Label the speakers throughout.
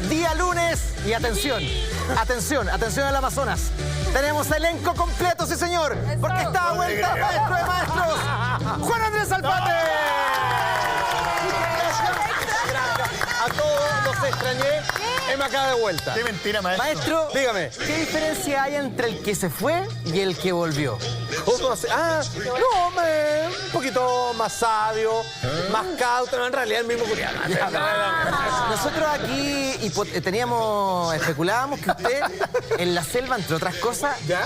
Speaker 1: día lunes. Y atención, atención, atención al Amazonas. Tenemos elenco completo, sí señor, porque está a vuelta el maestro de maestros, Juan Andrés Zalfate.
Speaker 2: A todos los extrañé. Emma acá de vuelta.
Speaker 3: Qué mentira, maestro.
Speaker 1: Maestro,
Speaker 2: Dígame.
Speaker 1: ¿qué diferencia hay entre el que se fue y el que volvió?
Speaker 2: ¿Cómo hace? Un poquito más sabio, más cauto. No, en realidad el mismo Julián.
Speaker 1: Nosotros aquí especulábamos que usted en la selva, entre otras cosas,
Speaker 2: ¿Ya?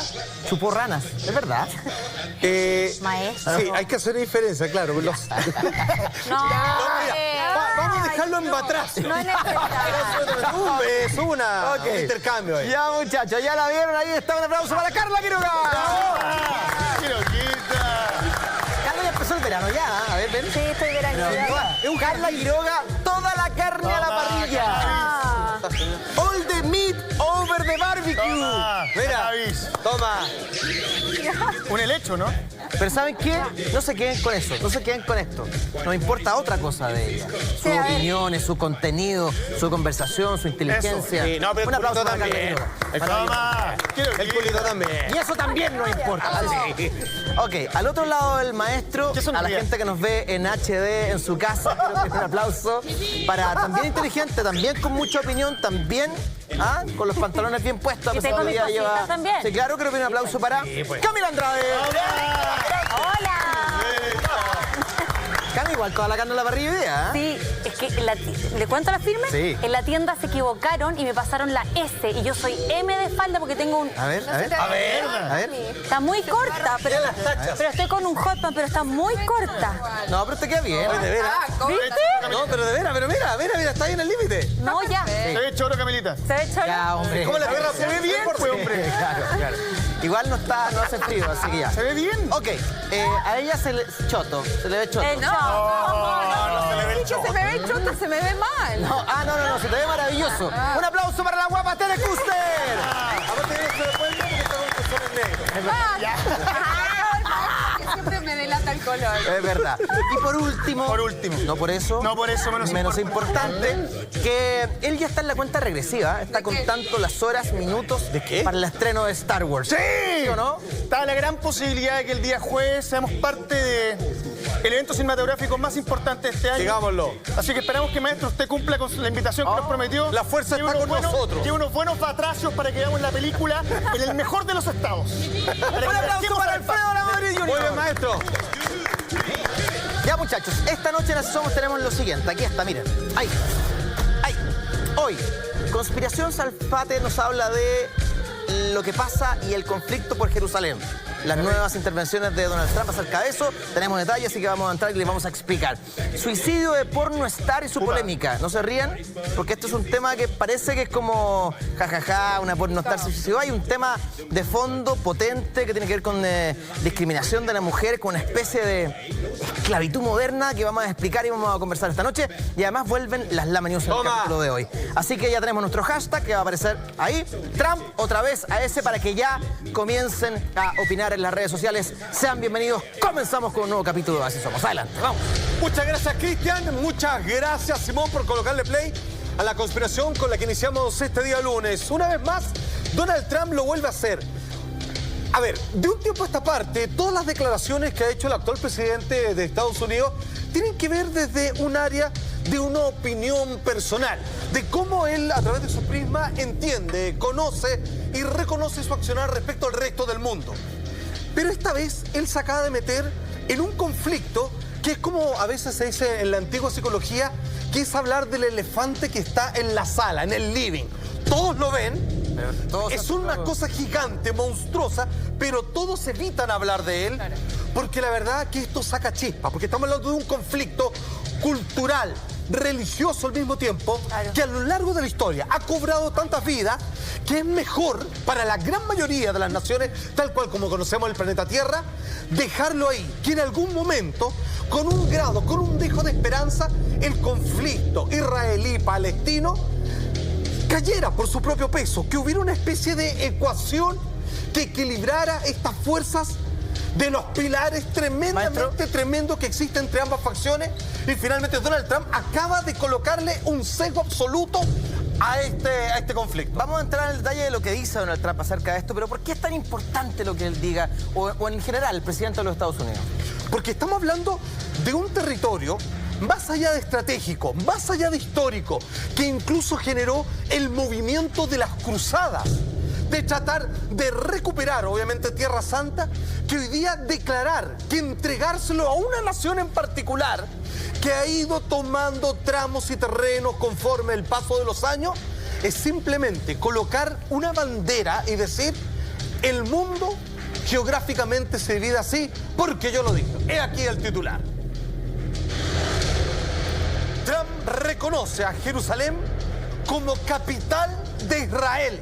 Speaker 1: chupó ranas. ¿Es verdad?
Speaker 4: Maestro.
Speaker 2: Sí, hay que hacer diferencia, claro.
Speaker 4: No,
Speaker 2: Vamos a dejarlo en atrás.
Speaker 4: no es necesario.
Speaker 2: Es un
Speaker 1: Ok.
Speaker 2: intercambio ahí.
Speaker 1: Ya, muchachos, ya la vieron. Ahí está, un aplauso para Carla Quiroga.
Speaker 3: Quiroquita.
Speaker 1: Carla ya empezó el verano ya, a ver, ven.
Speaker 4: Sí, estoy veraniega.
Speaker 1: Carla Quiroga, toda la carne a la parrilla.
Speaker 4: Ah,
Speaker 1: All the meat over the barbecue.
Speaker 2: Mira, toma.
Speaker 3: Un helecho, ¿no?
Speaker 1: Pero ¿saben qué? No se queden con eso, no se queden con esto. Nos importa otra cosa de ella. Sus
Speaker 4: Sí, a ver.
Speaker 1: opiniones, su contenido, su conversación, su inteligencia.
Speaker 2: Sí, no, pero
Speaker 1: un
Speaker 2: el
Speaker 1: aplauso
Speaker 2: culito
Speaker 1: para Carla
Speaker 2: también.
Speaker 1: Quiroga.
Speaker 3: Toma.
Speaker 2: El culito también.
Speaker 1: Y eso también nos importa.
Speaker 2: Sí.
Speaker 1: Ok, al otro lado del maestro,
Speaker 3: ¿Qué sonríe?
Speaker 1: a la gente que nos ve en HD en su casa, quiero que un aplauso para también inteligente, también con mucha opinión, también con los pantalones bien puestos.
Speaker 4: Y
Speaker 1: a pesar
Speaker 4: tengo
Speaker 1: de
Speaker 4: mis
Speaker 1: que ya
Speaker 4: cositas también.
Speaker 1: Sí, claro, creo que un aplauso para Camila Andrade.
Speaker 4: Hola.
Speaker 1: Cami, igual toda la carne en la parrilla hoy día,
Speaker 4: Sí, es que ¿le cuento la firme?
Speaker 1: Sí.
Speaker 4: En la tienda se equivocaron y me pasaron la S y yo soy M de falda porque tengo un...
Speaker 1: A ver, a ver.
Speaker 3: A ver.
Speaker 1: A ver.
Speaker 4: Está muy corta, pero estoy con un hot pan, pero está muy corta.
Speaker 1: No, pero te queda bien.
Speaker 2: De veras.
Speaker 4: ¿Viste?
Speaker 2: No, pero de veras, pero mira, está ahí en el límite.
Speaker 4: No, ya.
Speaker 3: Se ve choro, Camilita.
Speaker 4: ¿Se ve cholo?
Speaker 1: Ya, hombre.
Speaker 2: ¿Cómo la tierra se ve bien?
Speaker 3: Pues, hombre.
Speaker 1: Claro, claro. Igual no hace frío, así que ya.
Speaker 3: Se ve bien.
Speaker 1: Ok, a ella se le ve choto.
Speaker 3: No se le ve el
Speaker 5: Que se me ve chota, se me ve mal.
Speaker 1: No, no, se te ve maravilloso. Un aplauso para la guapa Tere Kuster.
Speaker 2: Aparte de eso, después porque está con calzones negros.
Speaker 5: Que siempre me delata el color.
Speaker 1: Es verdad. Y por último,
Speaker 3: No por eso
Speaker 1: menos importante, que él ya está en la cuenta regresiva, está contando las horas, minutos
Speaker 2: ¿De qué?
Speaker 1: para el estreno de Star Wars.
Speaker 3: ¡Sí!
Speaker 1: ¿O no?
Speaker 3: Está la gran posibilidad de que el día jueves seamos parte del evento cinematográfico más importante de este año.
Speaker 2: Digámoslo.
Speaker 3: Así que esperamos que, maestro, usted cumpla con la invitación que nos prometió.
Speaker 2: La fuerza está con nosotros.
Speaker 3: Que unos buenos batracios para que veamos la película en el mejor de los estados.
Speaker 1: Un aplauso para Alfredo Lamadrid Jr.
Speaker 2: Muy bien, maestro.
Speaker 1: Ya, muchachos, esta noche en Así Somos tenemos lo siguiente. Aquí está, miren. Ahí. Hoy, Conspiración Zalfate nos habla de lo que pasa y el conflicto por Jerusalén. Las nuevas intervenciones de Donald Trump acerca de eso. Tenemos detalles, así que vamos a entrar y les vamos a explicar. Suicidio de Pornostar y su polémica. No se rían, porque esto es un tema que parece que es como jajaja, una pornostar se suicidó. Hay un tema de fondo potente que tiene que ver con discriminación de la mujer, con una especie de esclavitud moderna que vamos a explicar y vamos a conversar esta noche. Y además vuelven las Lama News en el capítulo de hoy. Así que ya tenemos nuestro hashtag que va a aparecer ahí. Trump otra vez a ese para que ya comiencen a opinar en las redes sociales. Sean bienvenidos. Comenzamos con un nuevo capítulo de Así Somos. Adelante, vamos.
Speaker 2: Muchas gracias, Cristian. Muchas gracias, Simón, por colocarle play a la conspiración con la que iniciamos este día lunes. Una vez más, Donald Trump lo vuelve a hacer. A ver, de un tiempo a esta parte, todas las declaraciones que ha hecho el actual presidente de Estados Unidos tienen que ver desde un área de una opinión personal, de cómo él, a través de su prisma, entiende, conoce y reconoce su accionar respecto al resto del mundo. Pero esta vez él se acaba de meter en un conflicto que es como a veces se dice en la antigua psicología, que es hablar del elefante que está en la sala, en el living. Todos lo ven. Es una cosa gigante, monstruosa, pero todos evitan hablar de él porque la verdad que esto saca chispa, porque estamos hablando de un conflicto cultural, religioso al mismo tiempo, que a lo largo de la historia ha cobrado tantas vidas que es mejor para la gran mayoría de las naciones, tal cual como conocemos el planeta Tierra, dejarlo ahí, que en algún momento, con un grado, con un dejo de esperanza, el conflicto israelí-palestino cayera por su propio peso, que hubiera una especie de ecuación que equilibrara estas fuerzas de los pilares tremendamente tremendos que existen entre ambas facciones. Y finalmente Donald Trump acaba de colocarle un sesgo absoluto a este conflicto.
Speaker 1: Vamos a entrar en el detalle de lo que dice Donald Trump acerca de esto, pero ¿por qué es tan importante lo que él diga, o en general, el presidente de los Estados Unidos?
Speaker 2: Porque estamos hablando de un territorio más allá de estratégico, más allá de histórico, que incluso generó el movimiento de las cruzadas, de tratar de recuperar, obviamente, Tierra Santa, que hoy día declarar que entregárselo a una nación en particular, que ha ido tomando tramos y terrenos conforme el paso de los años, es simplemente colocar una bandera y decir, el mundo geográficamente se divide así, porque yo lo dije. He aquí el titular. Trump reconoce a Jerusalén como capital de Israel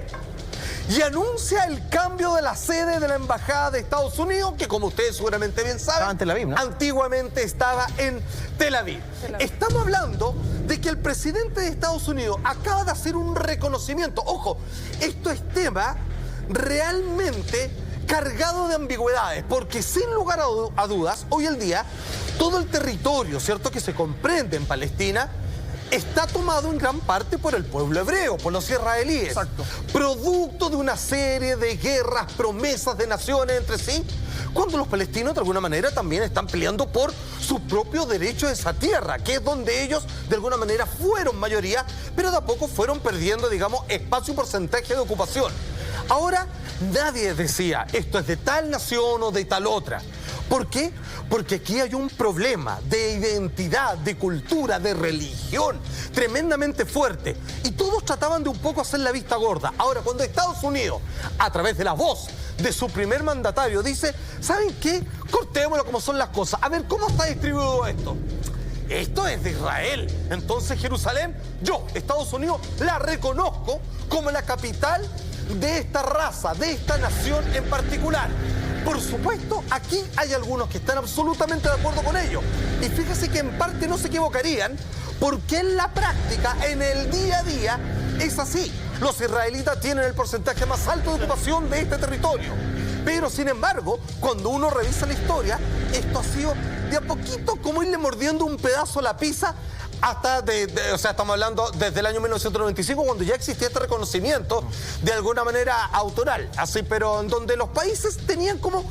Speaker 2: y anuncia el cambio de la sede de la Embajada de Estados Unidos, que como ustedes seguramente bien saben,
Speaker 1: estaba en Tel Aviv, ¿no?
Speaker 2: Antiguamente estaba en Tel Aviv. Estamos hablando de que el presidente de Estados Unidos acaba de hacer un reconocimiento. Ojo, esto es tema realmente cargado de ambigüedades, porque sin lugar a dudas, hoy en día, todo el territorio, ¿cierto?, que se comprende en Palestina, está tomado en gran parte por el pueblo hebreo, por los israelíes.
Speaker 3: Exacto.
Speaker 2: Producto de una serie de guerras, promesas de naciones entre sí, cuando los palestinos de alguna manera también están peleando por su propio derecho a esa tierra, que es donde ellos de alguna manera fueron mayoría, pero de a poco fueron perdiendo, digamos, espacio y porcentaje de ocupación. Ahora, nadie decía, esto es de tal nación o de tal otra. ¿Por qué? Porque aquí hay un problema de identidad, de cultura, de religión tremendamente fuerte. Y todos trataban de un poco hacer la vista gorda. Ahora, cuando Estados Unidos, a través de la voz de su primer mandatario, dice, ¿saben qué? Cortémoslo como son las cosas. A ver, ¿cómo está distribuido esto? Esto es de Israel. Entonces, Jerusalén, yo, Estados Unidos, la reconozco como la capital de esta raza, de esta nación en particular. Por supuesto, aquí hay algunos que están absolutamente de acuerdo con ello. Y fíjese que en parte no se equivocarían, porque en la práctica, en el día a día, es así. Los israelitas tienen el porcentaje más alto de ocupación de este territorio. Pero, sin embargo, cuando uno revisa la historia, esto ha sido de a poquito como irle mordiendo un pedazo a la pizza hasta o sea, estamos hablando desde el año 1995, cuando ya existía este reconocimiento de alguna manera autoral, así, pero en donde los países tenían como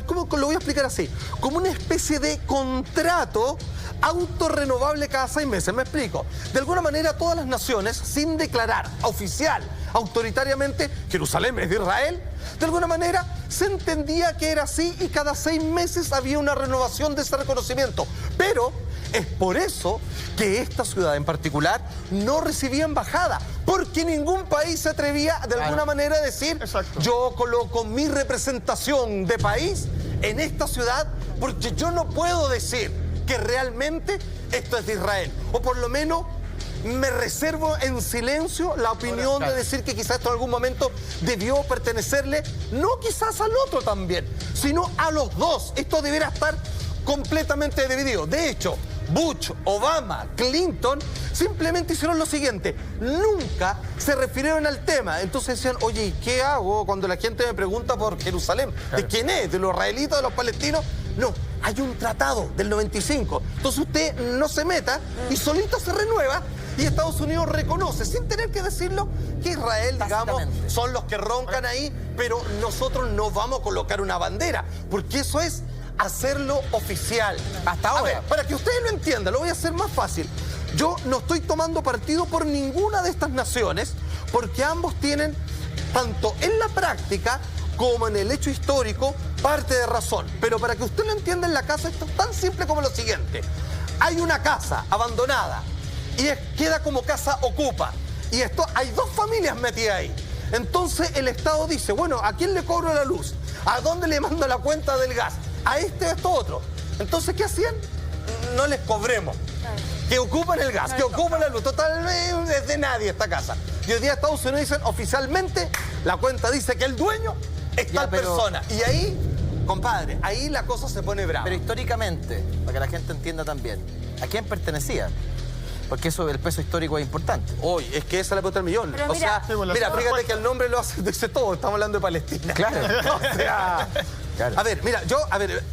Speaker 2: ¿cómo lo voy a explicar así? Como una especie de contrato autorrenovable cada 6 meses, me explico. De alguna manera todas las naciones, sin declarar oficial, autoritariamente, Jerusalén es de Israel, de alguna manera se entendía que era así y cada 6 meses había una renovación de ese reconocimiento. Pero es por eso que esta ciudad en particular no recibía embajada, porque ningún país se atrevía de alguna manera a decir,
Speaker 3: exacto,
Speaker 2: yo coloco mi representación de país en esta ciudad porque yo no puedo decir que realmente esto es de Israel, o por lo menos me reservo en silencio la opinión de decir que quizás esto en algún momento debió pertenecerle, no quizás al otro también, sino a los dos. Esto debiera estar completamente dividido. De hecho, Bush, Obama, Clinton simplemente hicieron lo siguiente, nunca se refirieron al tema. Entonces decían, oye, ¿qué hago cuando la gente me pregunta por Jerusalén? ¿De quién es? ¿De los israelitas, de los palestinos? No, hay un tratado del 95. Entonces usted no se meta y solito se renueva y Estados Unidos reconoce, sin tener que decirlo, que Israel, digamos, son los que roncan ahí, pero nosotros no vamos a colocar una bandera, porque eso es hacerlo oficial. Hasta ahora. A ver, para que ustedes lo entiendan, lo voy a hacer más fácil. Yo no estoy tomando partido por ninguna de estas naciones, porque ambos tienen, tanto en la práctica como en el hecho histórico, parte de razón. Pero para que usted lo entienda en la casa, esto es tan simple como lo siguiente. Hay una casa abandonada y queda como casa ocupa. Y esto, hay 2 familias metidas ahí. Entonces el Estado dice, bueno, ¿a quién le cobro la luz? ¿A dónde le mando la cuenta del gas? A este o a esto otro. Entonces, ¿qué hacían? No les cobremos. Que ocupan el gas, que ocupan la luz. Total, es de nadie esta casa. Y hoy día Estados Unidos dicen oficialmente, la cuenta dice que el dueño es tal persona. Y ahí, compadre, ahí la cosa se pone brava.
Speaker 1: Pero históricamente, para que la gente entienda también, ¿a quién pertenecía? Porque eso, el peso histórico es importante.
Speaker 2: Hoy, es que esa es la pregunta del millón.
Speaker 4: Pero
Speaker 2: o sea, mira, fíjate que el nombre lo dice todo. Estamos hablando de Palestina.
Speaker 1: Claro.
Speaker 2: O sea,
Speaker 1: claro.
Speaker 2: A ver, mira,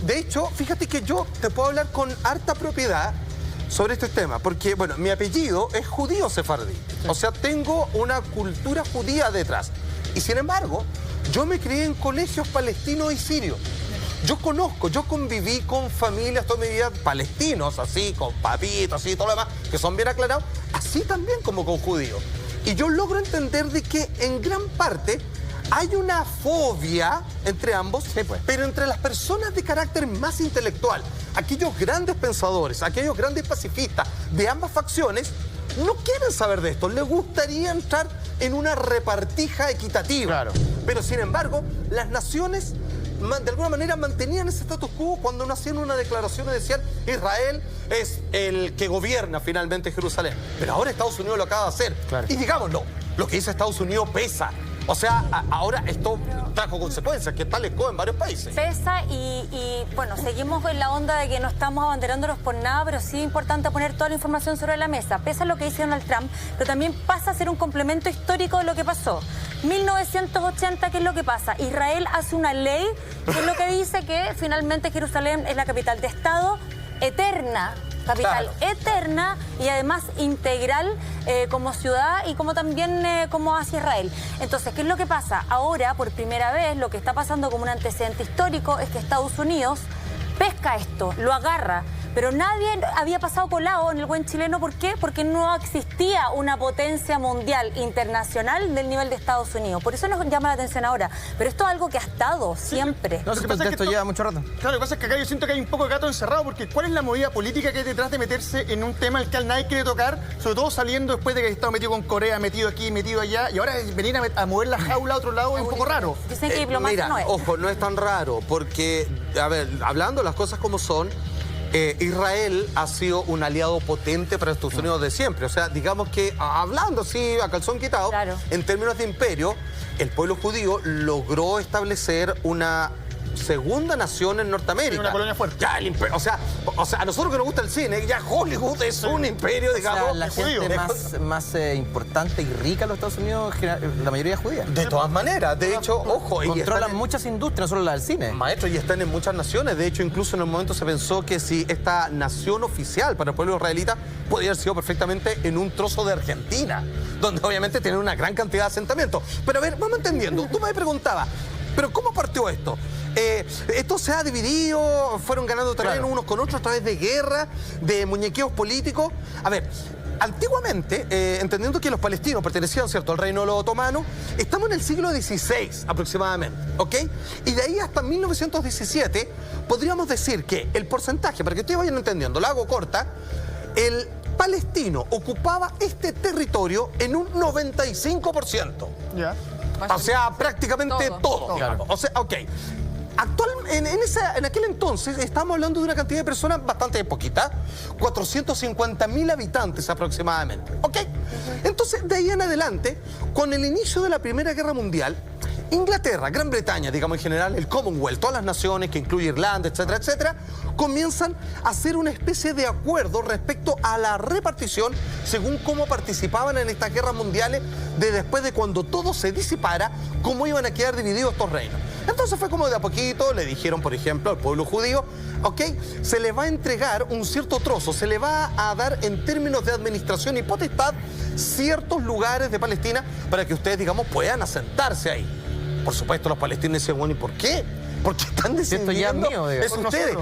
Speaker 2: de hecho, fíjate que yo te puedo hablar con harta propiedad sobre este tema, porque, bueno, mi apellido es judío sefardí. O sea, tengo una cultura judía detrás. Y sin embargo, yo me crié en colegios palestinos y sirios. Yo conviví con familias toda mi vida palestinos, así, con papitos, así, todo lo demás, que son bien aclarados, así también como con judíos. Y yo logro entender de que en gran parte hay una fobia entre ambos, pero entre las personas de carácter más intelectual, aquellos grandes pensadores, aquellos grandes pacifistas de ambas facciones, no quieren saber de esto, les gustaría entrar en una repartija equitativa.
Speaker 1: Claro.
Speaker 2: Pero sin embargo, las naciones de alguna manera mantenían ese status quo cuando no hacían una declaración y decían Israel es el que gobierna finalmente Jerusalén. Pero ahora Estados Unidos lo acaba de hacer.
Speaker 1: Claro.
Speaker 2: Y digámoslo, lo que dice Estados Unidos pesa. O sea, ahora esto trajo consecuencias, que tal en varios países.
Speaker 4: Pesa y bueno, seguimos en la onda de que no estamos abanderándonos por nada, pero sí es importante poner toda la información sobre la mesa. Pesa lo que dice Donald Trump, pero también pasa a ser un complemento histórico de lo que pasó. 1980, ¿qué es lo que pasa? Israel hace una ley que es lo que dice que finalmente Jerusalén es la capital de Estado eterna. Capital eterna y además integral como ciudad y como también como hacia Israel. Entonces, ¿qué es lo que pasa? Ahora, por primera vez, lo que está pasando como un antecedente histórico es que Estados Unidos pesca esto, lo agarra, pero nadie había pasado colado en el buen chileno. ¿Por qué? Porque no existía una potencia mundial internacional del nivel de Estados Unidos. Por eso nos llama la atención ahora. Pero esto es algo que ha estado siempre.
Speaker 1: No, esto lleva mucho rato.
Speaker 3: Claro, lo que pasa es que acá yo siento que hay un poco de gato encerrado, porque ¿cuál es la movida política que hay detrás de meterse en un tema al que nadie quiere tocar? Sobre todo saliendo después de que ha estado metido con Corea, metido aquí, metido allá, y ahora venir a mover la jaula a otro lado es un poco raro.
Speaker 4: Dicen que diplomacia
Speaker 2: Mira,
Speaker 4: no es.
Speaker 2: ojo, no es tan raro, porque, a ver, hablando las cosas como son, Israel ha sido un aliado potente para Estados Unidos de siempre. O sea, digamos que, hablando así a calzón quitado,
Speaker 4: Claro.
Speaker 2: en términos de imperio, el pueblo judío logró establecer una segunda nación en Norteamérica.
Speaker 3: Una colonia fuerte.
Speaker 2: Ya, el imperio, o sea, a nosotros que nos gusta el cine, ya Hollywood es un imperio,
Speaker 1: O sea,
Speaker 2: digamos.
Speaker 1: la
Speaker 2: judío.
Speaker 1: gente más importante y rica en los Estados Unidos, la mayoría es judía.
Speaker 2: De todas maneras, de hecho, ojo, y
Speaker 1: Controlan
Speaker 2: están en-
Speaker 1: muchas industrias, no solo la del cine.
Speaker 2: Maestro, y están en muchas naciones. De hecho, incluso en un momento se pensó que si esta nación oficial para el pueblo israelita podría haber sido perfectamente en un trozo de Argentina, donde obviamente tienen una gran cantidad de asentamientos. Pero a ver, vamos entendiendo. Tú me preguntabas, ¿pero cómo partió esto? Esto se ha dividido, fueron ganando terreno unos con otros a través de guerra, de muñequeos políticos. A ver, antiguamente, entendiendo que los palestinos pertenecían, ¿cierto?, al reino de los otomanos, estamos en el siglo XVI aproximadamente, ¿ok? Y de ahí hasta 1917 podríamos decir que el porcentaje, para que ustedes vayan entendiendo, la hago corta, el palestino ocupaba este territorio en un 95%.
Speaker 3: Ya.
Speaker 2: O sea, prácticamente todo.
Speaker 1: Claro.
Speaker 2: O sea, ok. En aquel entonces estamos hablando de una cantidad de personas bastante poquita, 450.000 habitantes aproximadamente, ¿ok? Entonces, de ahí en adelante, con el inicio de la Primera Guerra Mundial, Inglaterra, Gran Bretaña, digamos en general, el Commonwealth, todas las naciones, que incluye Irlanda, etcétera, etcétera, comienzan a hacer una especie de acuerdo respecto a la repartición según cómo participaban en estas guerras mundiales de después de cuando todo se disipara, cómo iban a quedar divididos estos reinos. Entonces fue como de a poquito, le dijeron, por ejemplo, al pueblo judío, ok, se le va a entregar un cierto trozo, se le va a dar en términos de administración y potestad ciertos lugares de Palestina para que ustedes, digamos, puedan asentarse ahí. Por supuesto, los palestinos decían, bueno, ¿y por qué? Porque están
Speaker 1: Esto ya es
Speaker 2: decidiendo
Speaker 1: mío, digamos.
Speaker 2: es ustedes.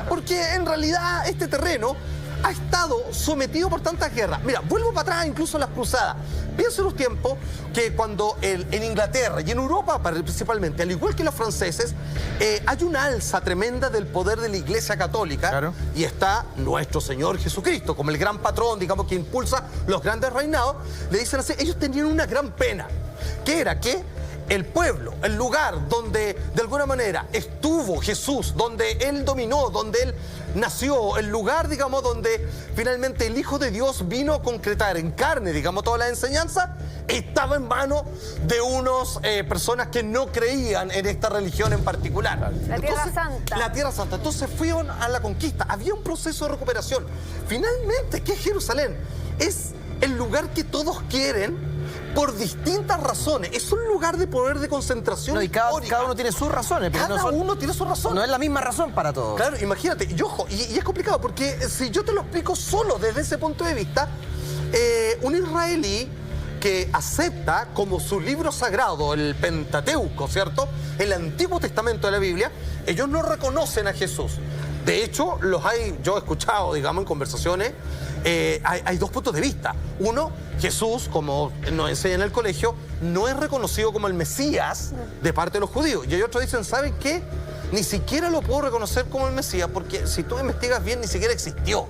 Speaker 2: Porque en realidad este terreno ha estado sometido por tantas guerras. Mira, vuelvo para atrás incluso a las cruzadas. Pienso en los tiempos que cuando en Inglaterra y en Europa principalmente, al igual que los franceses, hay una alza tremenda del poder de la Iglesia Católica.
Speaker 1: Claro.
Speaker 2: Y está nuestro Señor Jesucristo como el gran patrón, digamos, que impulsa los grandes reinados. Le dicen así, ellos tenían una gran pena, que era que el pueblo, el lugar donde de alguna manera estuvo Jesús, donde Él dominó, donde Él nació, el lugar, digamos, donde finalmente el Hijo de Dios vino a concretar en carne, digamos, toda la enseñanza, estaba en manos de unos personas que no creían en esta religión en particular.
Speaker 4: La Tierra Santa.
Speaker 2: La Tierra Santa. Entonces fueron a la conquista. Había un proceso de recuperación. Finalmente, ¿qué es Jerusalén? Es el lugar que todos quieren por distintas razones. Es un lugar de poder de concentración
Speaker 1: No, y
Speaker 2: histórica.
Speaker 1: cada uno tiene sus razones. pero
Speaker 2: Cada uno tiene su razón.
Speaker 1: No es la misma razón para todos.
Speaker 2: Claro, imagínate, y ojo, y es complicado porque si yo te lo explico solo desde ese punto de vista, un israelí que acepta como su libro sagrado el Pentateuco, ¿cierto? El Antiguo Testamento de la Biblia, ellos no reconocen a Jesús. De hecho, yo he escuchado, digamos, en conversaciones, hay dos puntos de vista. Uno, Jesús, como nos enseña en el colegio, no es reconocido como el Mesías de parte de los judíos. Y hay otros que dicen, ¿saben qué? Ni siquiera lo puedo reconocer como el Mesías, porque si tú investigas bien, ni siquiera existió.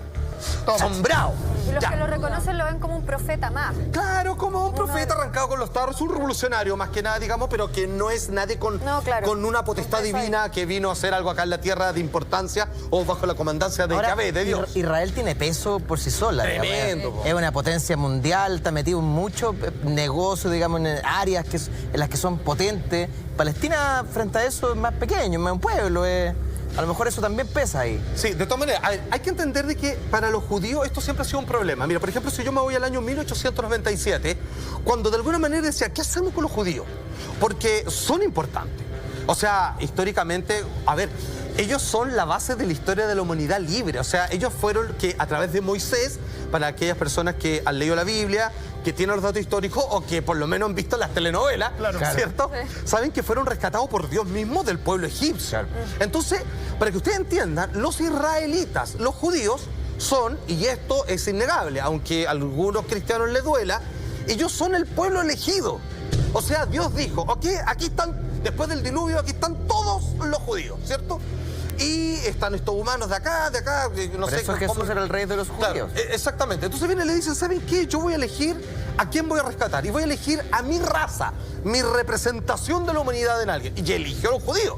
Speaker 2: Asombrado.
Speaker 5: Y los
Speaker 2: Ya.
Speaker 5: que lo reconocen lo ven como un profeta más.
Speaker 2: Claro, como un profeta arrancado con los tarros, un revolucionario más que nada, digamos, pero que no es nadie con,
Speaker 5: No, claro.
Speaker 2: con una potestad
Speaker 5: Eso ahí.
Speaker 2: divina que vino a hacer algo acá en la tierra de importancia o bajo la comandancia de
Speaker 1: Ahora,
Speaker 2: Yahvé, de Dios.
Speaker 1: Israel tiene peso por sí sola. digamos,
Speaker 2: Tremendo, po.
Speaker 1: es una potencia mundial, está metido en muchos negocios, digamos, en áreas en las que son potentes. Palestina, frente a eso, es más pequeño, es más un pueblo. A lo mejor eso también pesa ahí.
Speaker 2: Sí, de todas maneras, hay que entender de que para los judíos esto siempre ha sido un problema. Mira, por ejemplo, si yo me voy al año 1897, cuando de alguna manera decía, ¿qué hacemos con los judíos? Porque son importantes. O sea, históricamente, a ver, ellos son la base de la historia de la humanidad libre. O sea, ellos fueron que a través de Moisés, para aquellas personas que han leído la Biblia, que tienen los datos históricos o que por lo menos han visto las telenovelas, ¿cierto? Saben que fueron rescatados por Dios mismo del pueblo egipcio. Entonces, para que ustedes entiendan, los israelitas, los judíos, son, y esto es innegable, aunque a algunos cristianos les duela, ellos son el pueblo elegido. O sea, Dios dijo, ok, aquí están, después del diluvio, aquí están todos los judíos, ¿cierto? Y están estos humanos de acá, no
Speaker 1: Por
Speaker 2: sé
Speaker 1: eso
Speaker 2: cómo-
Speaker 1: Jesús era el rey de los
Speaker 2: Claro,
Speaker 1: judíos.
Speaker 2: exactamente. Entonces vienen y le dicen, ¿saben qué? Yo voy a elegir a quién voy a rescatar. Y voy a elegir a mi raza, mi representación de la humanidad en alguien. Y eligió a los judíos.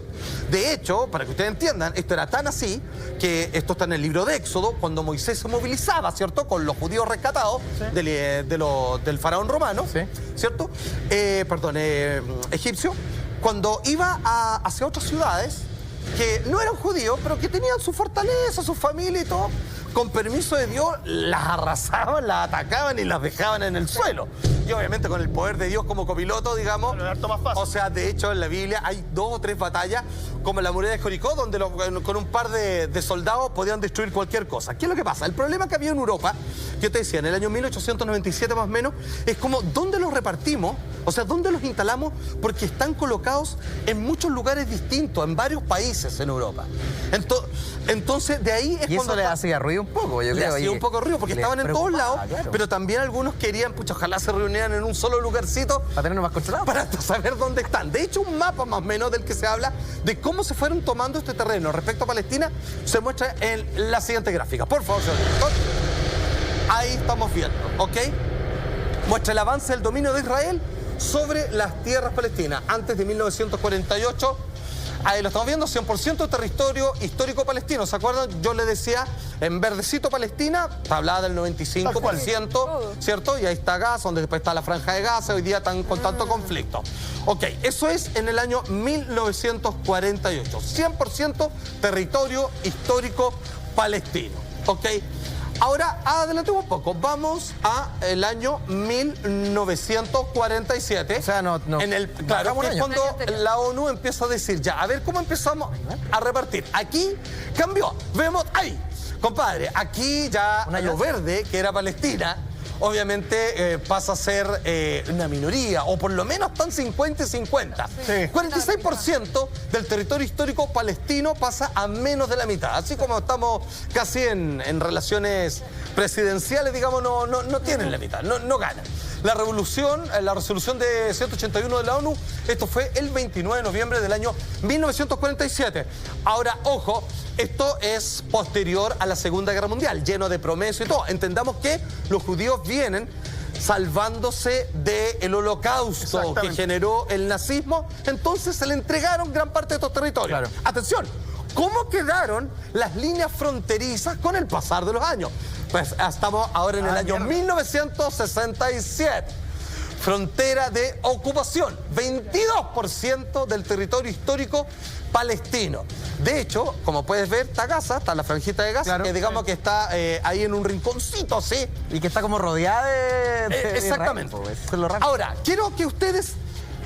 Speaker 2: De hecho, para que ustedes entiendan, esto era tan así que esto está en el libro de Éxodo, cuando Moisés se movilizaba, ¿cierto? Con los judíos rescatados del faraón romano,
Speaker 1: Sí.
Speaker 2: ¿cierto? Egipcio, cuando iba hacia otras ciudades que no eran judíos, pero que tenían su fortaleza, su familia y todo, con permiso de Dios, las arrasaban, las atacaban y las dejaban en el suelo. Y obviamente con el poder de Dios como copiloto, digamos.
Speaker 3: Pero es harto más fácil.
Speaker 2: O sea, de hecho, en la Biblia hay 2 o 3 batallas, como en la muralla de Jericó, donde con un par de soldados podían destruir cualquier cosa. ¿Qué es lo que pasa? El problema que había en Europa, yo te decía, en el año 1897 más o menos, es como, ¿dónde los repartimos? O sea, ¿dónde los instalamos? Porque están colocados en muchos lugares distintos, en varios países en Europa. Entonces, de ahí es
Speaker 1: Y
Speaker 2: cuando...
Speaker 1: eso le hacía ruido un poco, yo
Speaker 2: Le
Speaker 1: creo.
Speaker 2: hacía
Speaker 1: y
Speaker 2: un poco de ruido porque
Speaker 1: les
Speaker 2: estaban en todos
Speaker 1: preocupaba,
Speaker 2: lados,
Speaker 1: claro,
Speaker 2: pero también algunos querían, pucha, ojalá se reunieran en un solo lugarcito
Speaker 1: para tenerlo más controlado.
Speaker 2: para saber dónde están. De hecho, un mapa más o menos del que se habla de cómo se fueron tomando este terreno respecto a Palestina se muestra en la siguiente gráfica. Por favor, señor director. Ahí estamos viendo, ¿ok? Muestra el avance del dominio de Israel sobre las tierras palestinas antes de 1948. Ahí lo estamos viendo, 100% territorio histórico palestino. ¿Se acuerdan? Yo le decía, en verdecito Palestina, hablaba del 95%, ¿cierto? Y ahí está Gaza, donde después está la Franja de Gaza, hoy día están con tanto conflicto. Ok, eso es en el año 1948. 100% territorio histórico palestino, ¿ok? Ahora, adelantemos un poco. Vamos a el año 1947.
Speaker 1: O sea, no
Speaker 2: Claro,
Speaker 1: bajamos
Speaker 2: que
Speaker 1: un
Speaker 2: es
Speaker 1: año.
Speaker 2: cuando la ONU empieza a decir, ya, a ver cómo empezamos a repartir. Aquí cambió. Vemos ahí, compadre, aquí ya
Speaker 1: Una
Speaker 2: lo
Speaker 1: gracia.
Speaker 2: verde, que era Palestina, obviamente pasa a ser una minoría, o por lo menos están 50 y 50.
Speaker 3: Sí.
Speaker 2: 46% del territorio histórico palestino pasa a menos de la mitad. Así como estamos casi en relaciones presidenciales, digamos, no tienen la mitad, no ganan. La resolución de 181 de la ONU, esto fue el 29 de noviembre del año 1947. Ahora, ojo, esto es posterior a la Segunda Guerra Mundial, lleno de promesas y todo. Entendamos que los judíos vienen salvándose del holocausto que generó el nazismo, entonces se le entregaron gran parte de estos territorios.
Speaker 1: Claro.
Speaker 2: Atención, ¿cómo quedaron las líneas fronterizas con el pasar de los años? Pues estamos ahora en el año 1967. frontera de ocupación. 22% del territorio histórico palestino. De hecho, como puedes ver, está Gaza, está la franjita de Gaza,
Speaker 1: Claro,
Speaker 2: que digamos que está ahí en un rinconcito, ¿sí?
Speaker 1: Y que está como rodeada de
Speaker 2: Exactamente.
Speaker 1: Israel, pues, eso es lo raro.
Speaker 2: Ahora, quiero que ustedes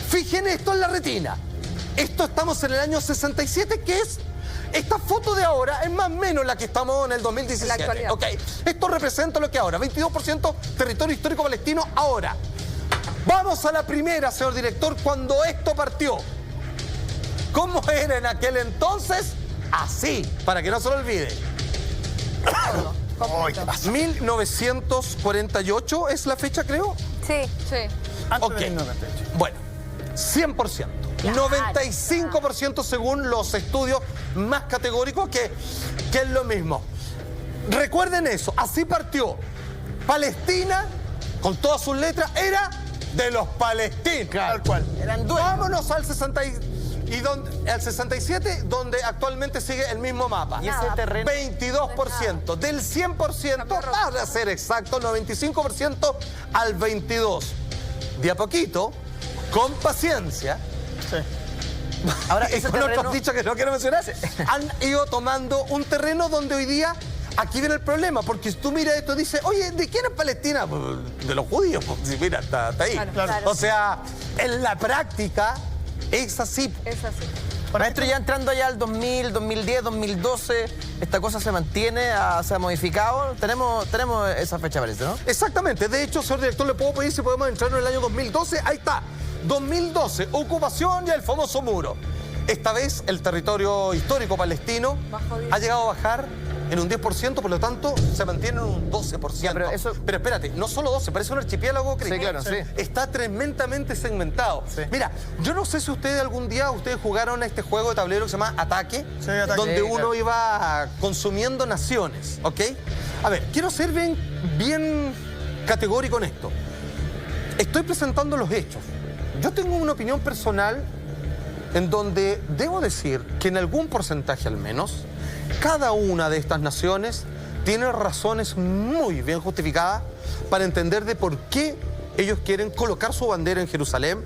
Speaker 2: fijen esto en la retina. Esto estamos en el año 67, que es... Esta foto de ahora es más o menos la que estamos en el 2017.
Speaker 5: La actualidad.
Speaker 2: Ok, esto representa lo que ahora, 22% territorio histórico palestino ahora. Vamos a la primera, señor director, cuando esto partió. ¿Cómo era en aquel entonces? Así, para que no se lo olvide. 1948 es la fecha, creo.
Speaker 5: Sí.
Speaker 3: Antes
Speaker 2: Ok.
Speaker 3: del 1998.
Speaker 2: Bueno, 100%. 95% según los estudios más categóricos, que es lo mismo. Recuerden eso, así partió. Palestina, con todas sus letras, era de los palestinos.
Speaker 3: Tal cual.
Speaker 1: Eran dueños.
Speaker 2: Vámonos al 67, donde actualmente sigue el mismo mapa.
Speaker 1: Y ese terreno...
Speaker 2: 22%. Del 100%, para ser exacto, 95% al 22%. De a poquito, con paciencia,
Speaker 3: Sí.
Speaker 1: Ahora,
Speaker 2: y
Speaker 1: ese
Speaker 2: con
Speaker 1: terreno...
Speaker 2: otros dichos que no quiero mencionar, han ido tomando un terreno donde hoy día, aquí viene el problema, porque si tú miras esto y dices, oye, ¿de quién es Palestina? Pues, de los judíos, pues, sí, mira, está ahí.
Speaker 5: Claro.
Speaker 2: O sea, en la práctica es así.
Speaker 5: Es así.
Speaker 1: Maestro, ya entrando ya al 2000, 2010, 2012, esta cosa se mantiene, se ha modificado. Tenemos esa fecha, parece, ¿no?
Speaker 2: Exactamente. De hecho, señor director, le puedo pedir si podemos entrar en el año 2012. Ahí está. 2012, ocupación y el famoso muro. Esta vez el territorio histórico palestino ha llegado a bajar en un 10%, por lo tanto se mantiene en un 12%.
Speaker 1: pero eso-
Speaker 2: Pero espérate, no solo 12, parece un archipiélago.
Speaker 1: Sí, claro, sí.
Speaker 2: Está tremendamente segmentado.
Speaker 1: Sí.
Speaker 2: Mira, yo no sé si ustedes algún día jugaron a este juego de tablero que se llama Ataque,
Speaker 3: Sí, Ataque.
Speaker 2: donde
Speaker 1: Sí,
Speaker 2: uno
Speaker 1: claro.
Speaker 2: iba consumiendo naciones, ¿ok? A ver, quiero ser bien categórico en esto. Estoy presentando los hechos. Yo tengo una opinión personal en donde debo decir que en algún porcentaje al menos, cada una de estas naciones tiene razones muy bien justificadas para entender de por qué ellos quieren colocar su bandera en Jerusalén,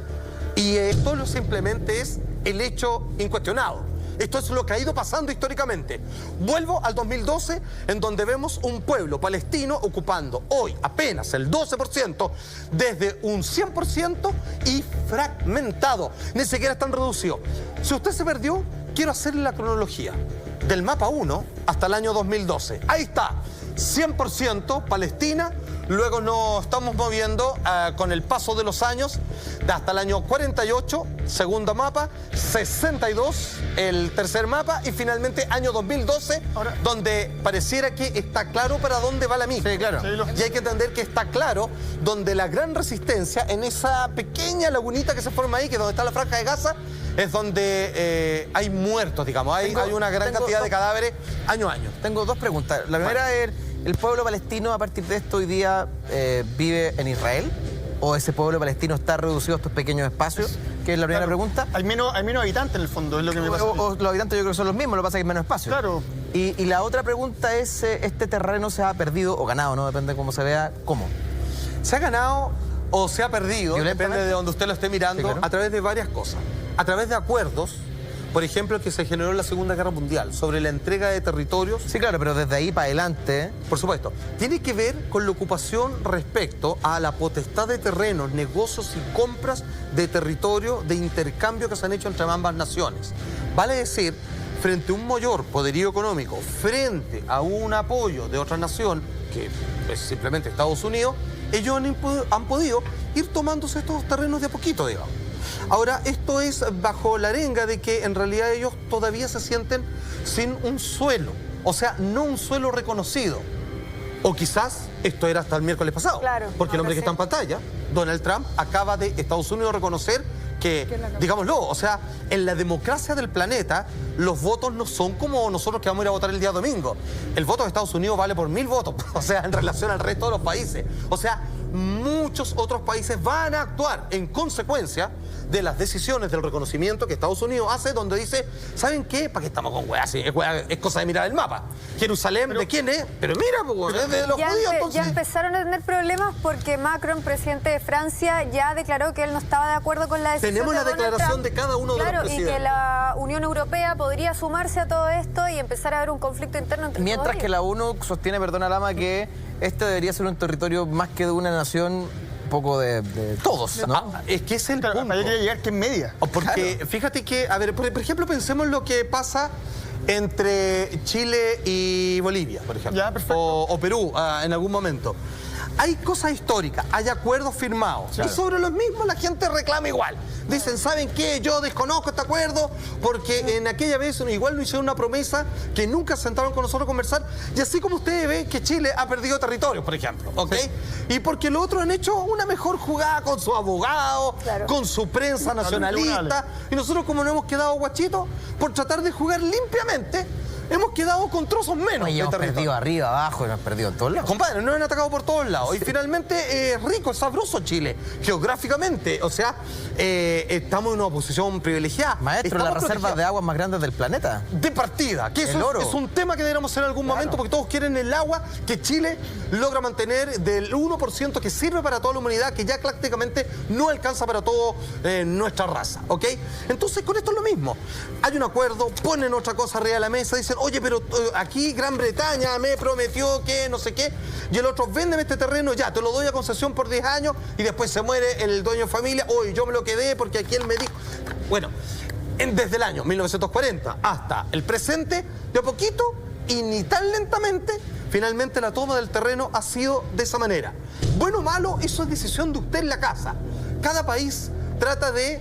Speaker 2: y esto no simplemente es el hecho incuestionado. Esto es lo que ha ido pasando históricamente. Vuelvo al 2012, en donde vemos un pueblo palestino ocupando hoy apenas el 12%, desde un 100% y fragmentado. Ni siquiera están reducidos. Si usted se perdió, quiero hacerle la cronología. Del mapa 1 hasta el año 2012. Ahí está, 100% Palestina. Luego nos estamos moviendo con el paso de los años hasta el año 48, segundo mapa, 62, el tercer mapa, y finalmente año 2012,
Speaker 3: Ahora-
Speaker 2: donde pareciera que está claro para dónde va la misma.
Speaker 1: Sí, claro.
Speaker 3: Sí,
Speaker 2: Y hay que entender que está claro donde la gran resistencia, en esa pequeñña lagunita que se forma ahí, que es donde está la franja de Gaza, es donde hay muertos, digamos. Hay una gran
Speaker 1: tengo
Speaker 2: cantidad de
Speaker 1: dos-
Speaker 2: cadáveres año a año.
Speaker 1: Tengo dos preguntas. La primera es, ¿el pueblo palestino a partir de esto hoy día vive en Israel? ¿O ese pueblo palestino está reducido a estos pequeños espacios? Que es la primera
Speaker 3: Claro.
Speaker 1: pregunta.
Speaker 3: Hay menos habitantes en el fondo, es lo que me pasa.
Speaker 1: O los habitantes yo creo que son los mismos, lo que pasa es que hay menos espacio.
Speaker 3: Claro.
Speaker 1: Y la otra pregunta es, ¿este terreno se ha perdido o ganado, no? Depende de cómo se vea. ¿Cómo?
Speaker 2: Se ha ganado o se ha perdido,
Speaker 1: Violentamente.
Speaker 2: depende de donde usted lo esté mirando,
Speaker 1: Sí, claro.
Speaker 2: a través de varias cosas. A través de acuerdos, por ejemplo, que se generó en la Segunda Guerra Mundial, sobre la entrega de territorios.
Speaker 1: Sí, claro, pero desde ahí para adelante...
Speaker 2: Por supuesto, tiene que ver con la ocupación respecto a la potestad de terrenos, negocios y compras de territorio de intercambio que se han hecho entre ambas naciones. Vale decir, frente a un mayor poderío económico, frente a un apoyo de otra nación, que es simplemente Estados Unidos, ellos han podido ir tomándose estos terrenos de a poquito, digamos. Ahora, esto es bajo la arenga de que en realidad ellos todavía se sienten sin un suelo, o sea, no un suelo reconocido. O quizás esto era hasta el miércoles pasado,
Speaker 5: Claro,
Speaker 2: porque el
Speaker 5: no
Speaker 2: hombre que
Speaker 5: lo
Speaker 2: está en pantalla, Donald Trump, acaba de Estados Unidos reconocer que, digámoslo, o sea, en la democracia del planeta, los votos no son como nosotros que vamos a ir a votar el día domingo. El voto de Estados Unidos vale por 1000 votos, o sea, en relación al resto de los países. O sea, muchos otros países van a actuar en consecuencia de las decisiones del reconocimiento que Estados Unidos hace, donde dice, ¿saben qué? ¿Para qué estamos con weá? Sí, es cosa de mirar el mapa. Jerusalén, ¿de quién es? Pero mira, pues, es de los judíos, entonces.
Speaker 5: Ya empezaron a tener problemas porque Macron, presidente de Francia, ya declaró que él no estaba de acuerdo con la decisión.
Speaker 2: Tenemos la
Speaker 5: de Donald
Speaker 2: declaración
Speaker 5: Trump.
Speaker 2: de cada uno de los presidentes.
Speaker 5: Y que la Unión Europea podría sumarse a todo esto y empezar a haber un conflicto interno entre
Speaker 1: Mientras
Speaker 5: todos
Speaker 1: que la ONU sostiene, perdona Lama, que este debería ser un territorio más que de una nación, un poco de todos, ¿no?
Speaker 2: Es que es el
Speaker 3: Claro,
Speaker 2: punto.
Speaker 3: para allá quería llegar que en media.
Speaker 2: Porque fíjate que, a ver, por ejemplo, pensemos lo que pasa entre Chile y Bolivia, por ejemplo.
Speaker 3: Ya, perfecto.
Speaker 2: O Perú, en algún momento. Hay cosas históricas, hay acuerdos firmados.
Speaker 3: Claro.
Speaker 2: Y sobre los mismos la gente reclama igual. Dicen, ¿saben qué? Yo desconozco este acuerdo porque en aquella vez igual nos hicieron una promesa que nunca se sentaron con nosotros a conversar. Y así como ustedes ven que Chile ha perdido territorio, por ejemplo, ¿ok? Y porque los otros han hecho una mejor jugada con sus abogados,
Speaker 5: Claro.
Speaker 2: con su prensa nacionalista. Y nosotros, como nos hemos quedado guachitos, por tratar de jugar limpiamente, hemos quedado con trozos menos
Speaker 1: Oye,
Speaker 2: de
Speaker 1: hemos
Speaker 2: territorio.
Speaker 1: perdido arriba, abajo, y hemos perdido en todos lados.
Speaker 2: Compadre, nos han atacado por todos lados. Y finalmente es rico, es sabroso Chile, geográficamente. O sea, estamos en una posición privilegiada.
Speaker 1: Maestro,
Speaker 2: Estamos
Speaker 1: las reservas
Speaker 2: protegidos
Speaker 1: de aguas más grandes del planeta.
Speaker 2: de partida, que
Speaker 1: El
Speaker 2: eso
Speaker 1: oro.
Speaker 2: es un tema que deberíamos hacer en algún momento, porque todos quieren el agua que Chile logra mantener del 1% que sirve para toda la humanidad, que ya prácticamente no alcanza para toda nuestra raza, ¿ok? Entonces, con esto es lo mismo. Hay un acuerdo, ponen otra cosa arriba de la mesa, dicen, oye, pero aquí Gran Bretaña me prometió que no sé qué, y el otro, véndeme este terreno, ya, te lo doy a concesión por 10 años, y después se muere el dueño de familia, oye, yo me lo quedé porque aquí él me dijo. Bueno, desde el año 1940 hasta el presente, de a poquito y ni tan lentamente, finalmente la toma del terreno ha sido de esa manera. Bueno o malo, eso es decisión de usted en la casa. Cada país trata de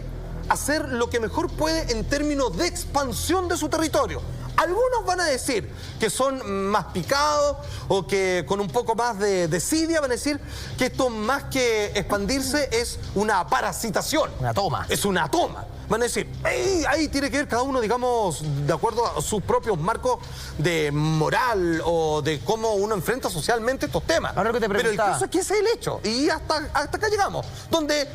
Speaker 2: hacer lo que mejor puede en términos de expansión de su territorio. Algunos van a decir que son más picados o que con un poco más de desidia van a decir que esto más que expandirse es una parasitación.
Speaker 1: Una toma.
Speaker 2: Es una toma. Van a decir, ahí tiene que ver cada uno, digamos, de acuerdo a sus propios marcos de moral o de cómo uno enfrenta socialmente estos temas.
Speaker 1: Ahora que te
Speaker 2: Pero el
Speaker 1: preguntaba.
Speaker 2: caso es que ese es el hecho. Y hasta acá llegamos. Donde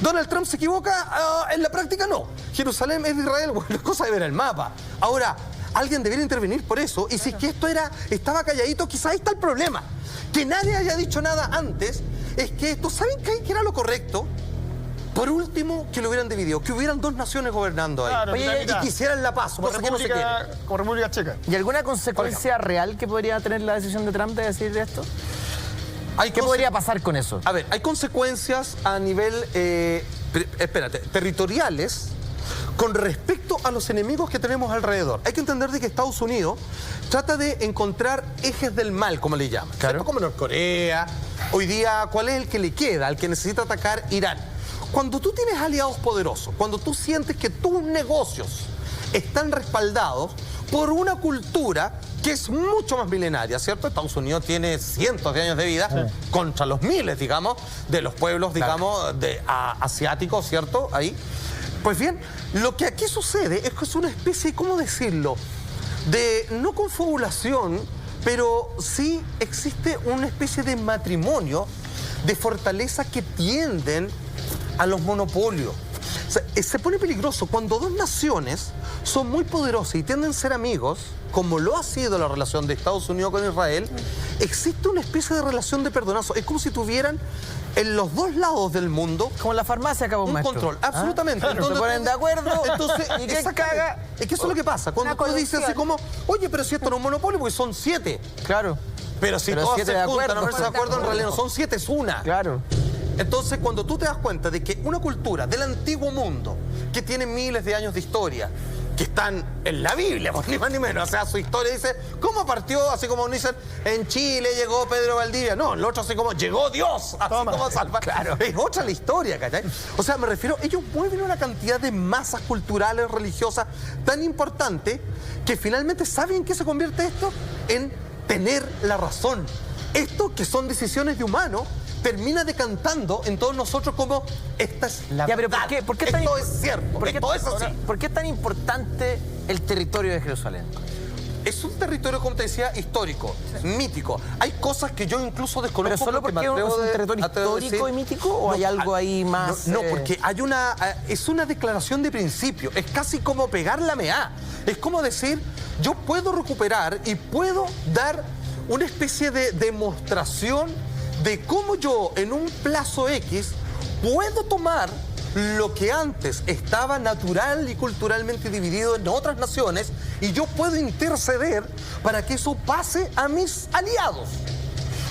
Speaker 2: Donald Trump se equivoca, en la práctica no. Jerusalén es de Israel, bueno, es cosa de ver el mapa. Ahora, alguien debería intervenir por eso. Y si es que esto estaba calladito, quizá ahí está el problema. Que nadie haya dicho nada antes, es que esto, ¿saben qué era lo correcto? Por último, que lo hubieran dividido, que hubieran dos naciones gobernando ahí.
Speaker 3: Claro, mitad,
Speaker 2: y
Speaker 3: mitad.
Speaker 2: quisieran la paz,
Speaker 3: Como
Speaker 2: cosa que no se quiere.
Speaker 3: República Checa.
Speaker 1: ¿Y alguna consecuencia real que podría tener la decisión de Trump de decir esto? ¿Qué podría pasar con eso?
Speaker 2: A ver, hay consecuencias a nivel, territoriales con respecto a los enemigos que tenemos alrededor. Hay que entender de que Estados Unidos trata de encontrar ejes del mal, como le llaman.
Speaker 1: Claro.
Speaker 2: ¿Cierto? Como Norcorea. Hoy día, ¿cuál es el que le queda? Al que necesita atacar Irán. Cuando tú tienes aliados poderosos, cuando tú sientes que tus negocios están respaldados por una cultura que es mucho más milenaria, ¿cierto? Estados Unidos tiene cientos de años de vida contra los miles, digamos, de los pueblos, digamos, asiáticos, ¿cierto? Ahí. Pues bien, lo que aquí sucede es que es una especie, ¿cómo decirlo? De no confabulación, pero sí existe una especie de matrimonio de fortaleza que tienden a los monopolios. O sea, se pone peligroso cuando dos naciones son muy poderosas y tienden a ser amigos, como lo ha sido la relación de Estados Unidos con Israel. Existe una especie de relación de perdonazo. Es como si tuvieran en los dos lados del mundo
Speaker 1: Como en la farmacia acabó
Speaker 2: un
Speaker 1: maestro.
Speaker 2: control, absolutamente.
Speaker 1: Claro,
Speaker 2: Entonces,
Speaker 1: se ponen de acuerdo.
Speaker 2: Entonces,
Speaker 1: ¿Y qué
Speaker 2: exactamente.
Speaker 1: caga?
Speaker 2: Es que eso es lo que pasa. Cuando
Speaker 5: Una
Speaker 2: tú dices así
Speaker 5: colusión.
Speaker 2: como, oye, pero si esto no es un monopolio, porque son 7.
Speaker 1: Claro.
Speaker 2: Pero si
Speaker 1: Pero
Speaker 2: todos
Speaker 1: 7
Speaker 2: se
Speaker 1: de
Speaker 2: juntan
Speaker 1: acuerdo.
Speaker 2: a ponerse de acuerdo, en realidad no son 7, es una.
Speaker 1: Claro.
Speaker 2: Entonces, cuando tú te das cuenta de que una cultura del antiguo mundo, que tiene miles de años de historia, que están en la Biblia, pues, ni más ni menos, o sea, su historia dice, ¿cómo partió? Así como dicen, en Chile llegó Pedro Valdivia. No, el otro así como, llegó Dios, así como salva.
Speaker 1: Claro.
Speaker 2: Es otra la historia, ¿cachai? O sea, me refiero, ellos mueven una cantidad de masas culturales, religiosas, tan importante, que finalmente, ¿saben en qué se convierte esto? En tener la razón. Esto, que son decisiones de humanos, termina decantando en todos nosotros como esta es la
Speaker 1: Ya, pero
Speaker 2: verdad.
Speaker 1: ¿por qué es tan
Speaker 2: esto es cierto,
Speaker 1: ¿Por qué,
Speaker 2: esto es así.
Speaker 1: ¿Por qué es tan importante el territorio de Jerusalén?
Speaker 2: es un territorio, como te decía, histórico, mítico. Hay cosas que yo incluso desconozco.
Speaker 1: ¿Pero solo porque es un territorio histórico y mítico o hay algo ahí más?
Speaker 2: No, porque hay es una declaración de principio. Es casi como pegar la MEA. Es como decir, yo puedo recuperar y puedo dar una especie de demostración de cómo yo, en un plazo X, puedo tomar lo que antes estaba natural y culturalmente dividido en otras naciones y yo puedo interceder para que eso pase a mis aliados.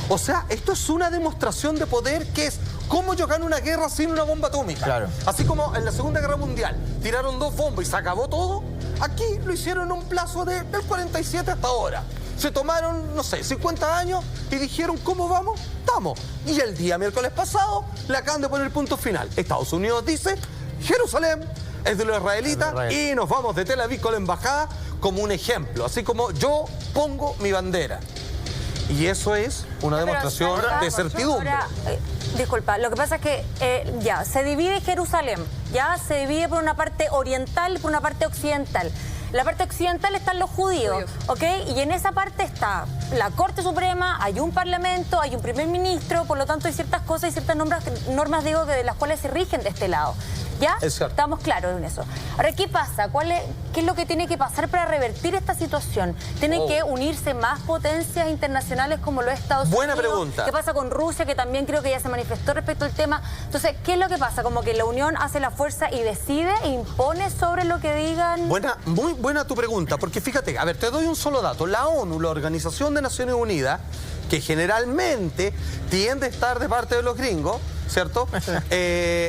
Speaker 2: O sea, esto es una demostración de poder que es cómo yo gano una guerra sin una bomba atómica.
Speaker 1: Claro.
Speaker 2: Así como en la Segunda Guerra Mundial tiraron 2 bombas y se acabó todo, aquí lo hicieron en un plazo del 47 hasta ahora. Se tomaron, no sé, 50 años y dijeron, ¿cómo vamos? Estamos. Y el día miércoles pasado le acaban de poner el punto final. Estados Unidos dice, Jerusalén es de los israelitas y nos vamos de Tel Aviv con la embajada como un ejemplo. Así como yo pongo mi bandera. Y eso es una demostración de certidumbre.
Speaker 4: Ahora, disculpa, lo que pasa es que ya, se divide Jerusalén, ya se divide por una parte oriental y por una parte occidental. En la parte occidental están los judíos, ¿ok? Y en esa parte está la Corte Suprema, hay un parlamento, hay un primer ministro, por lo tanto hay ciertas cosas y ciertas normas digo, de las cuales se rigen de este lado. ¿Ya?
Speaker 2: Es cierto.
Speaker 4: Estamos claros en eso. Ahora, ¿qué pasa? ¿Qué es lo que tiene que pasar para revertir esta situación? ¿Tienen que unirse más potencias internacionales como lo es Estados Unidos?
Speaker 2: Buena pregunta.
Speaker 4: ¿Qué pasa con Rusia, que también creo que ya se manifestó respecto al tema? Entonces, ¿qué es lo que pasa? Como que la Unión hace la fuerza y decide e impone sobre lo que digan.
Speaker 2: Muy buena tu pregunta, porque fíjate, a ver, te doy un solo dato. La ONU, la Organización de Naciones Unidas, que generalmente tiende a estar de parte de los gringos, ¿cierto?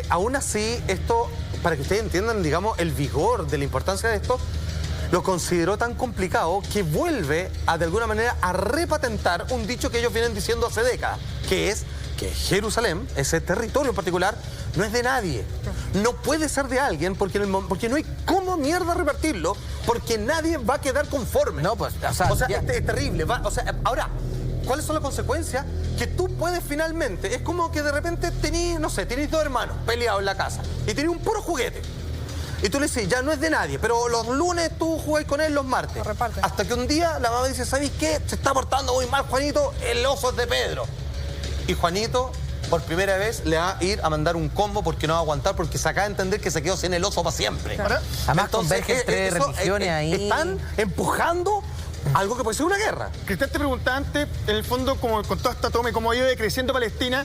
Speaker 2: Aún así, esto, para que ustedes entiendan, digamos, el vigor de la importancia de esto, lo consideró tan complicado que vuelve a, de alguna manera, a repatentar un dicho que ellos vienen diciendo hace décadas, que es que Jerusalén, ese territorio en particular, no es de nadie. No puede ser de alguien porque no hay cómo mierda repartirlo, porque nadie va a quedar conforme.
Speaker 1: No, pues,
Speaker 2: o sea es terrible. Ahora, ¿cuáles son las consecuencias? Que tú puedes finalmente, es como que de repente tenés, no sé, tenés 2 hermanos peleados en la casa y tenés un puro juguete. Y tú le dices, ya no es de nadie, pero los lunes tú jugás con él, los martes. Hasta que un día la mamá dice, ¿sabes qué? Se está portando muy mal Juanito, el oso es de Pedro. Y Juanito, por primera vez, le va a ir a mandar un combo porque no va a aguantar, porque se acaba de entender que se quedó sin el oso para siempre.
Speaker 1: Además, convergen entre religiones ahí.
Speaker 2: Están empujando algo que puede ser una guerra.
Speaker 3: Cristian, te preguntaba antes, en el fondo, como con toda esta toma y cómo ha ido decreciendo Palestina,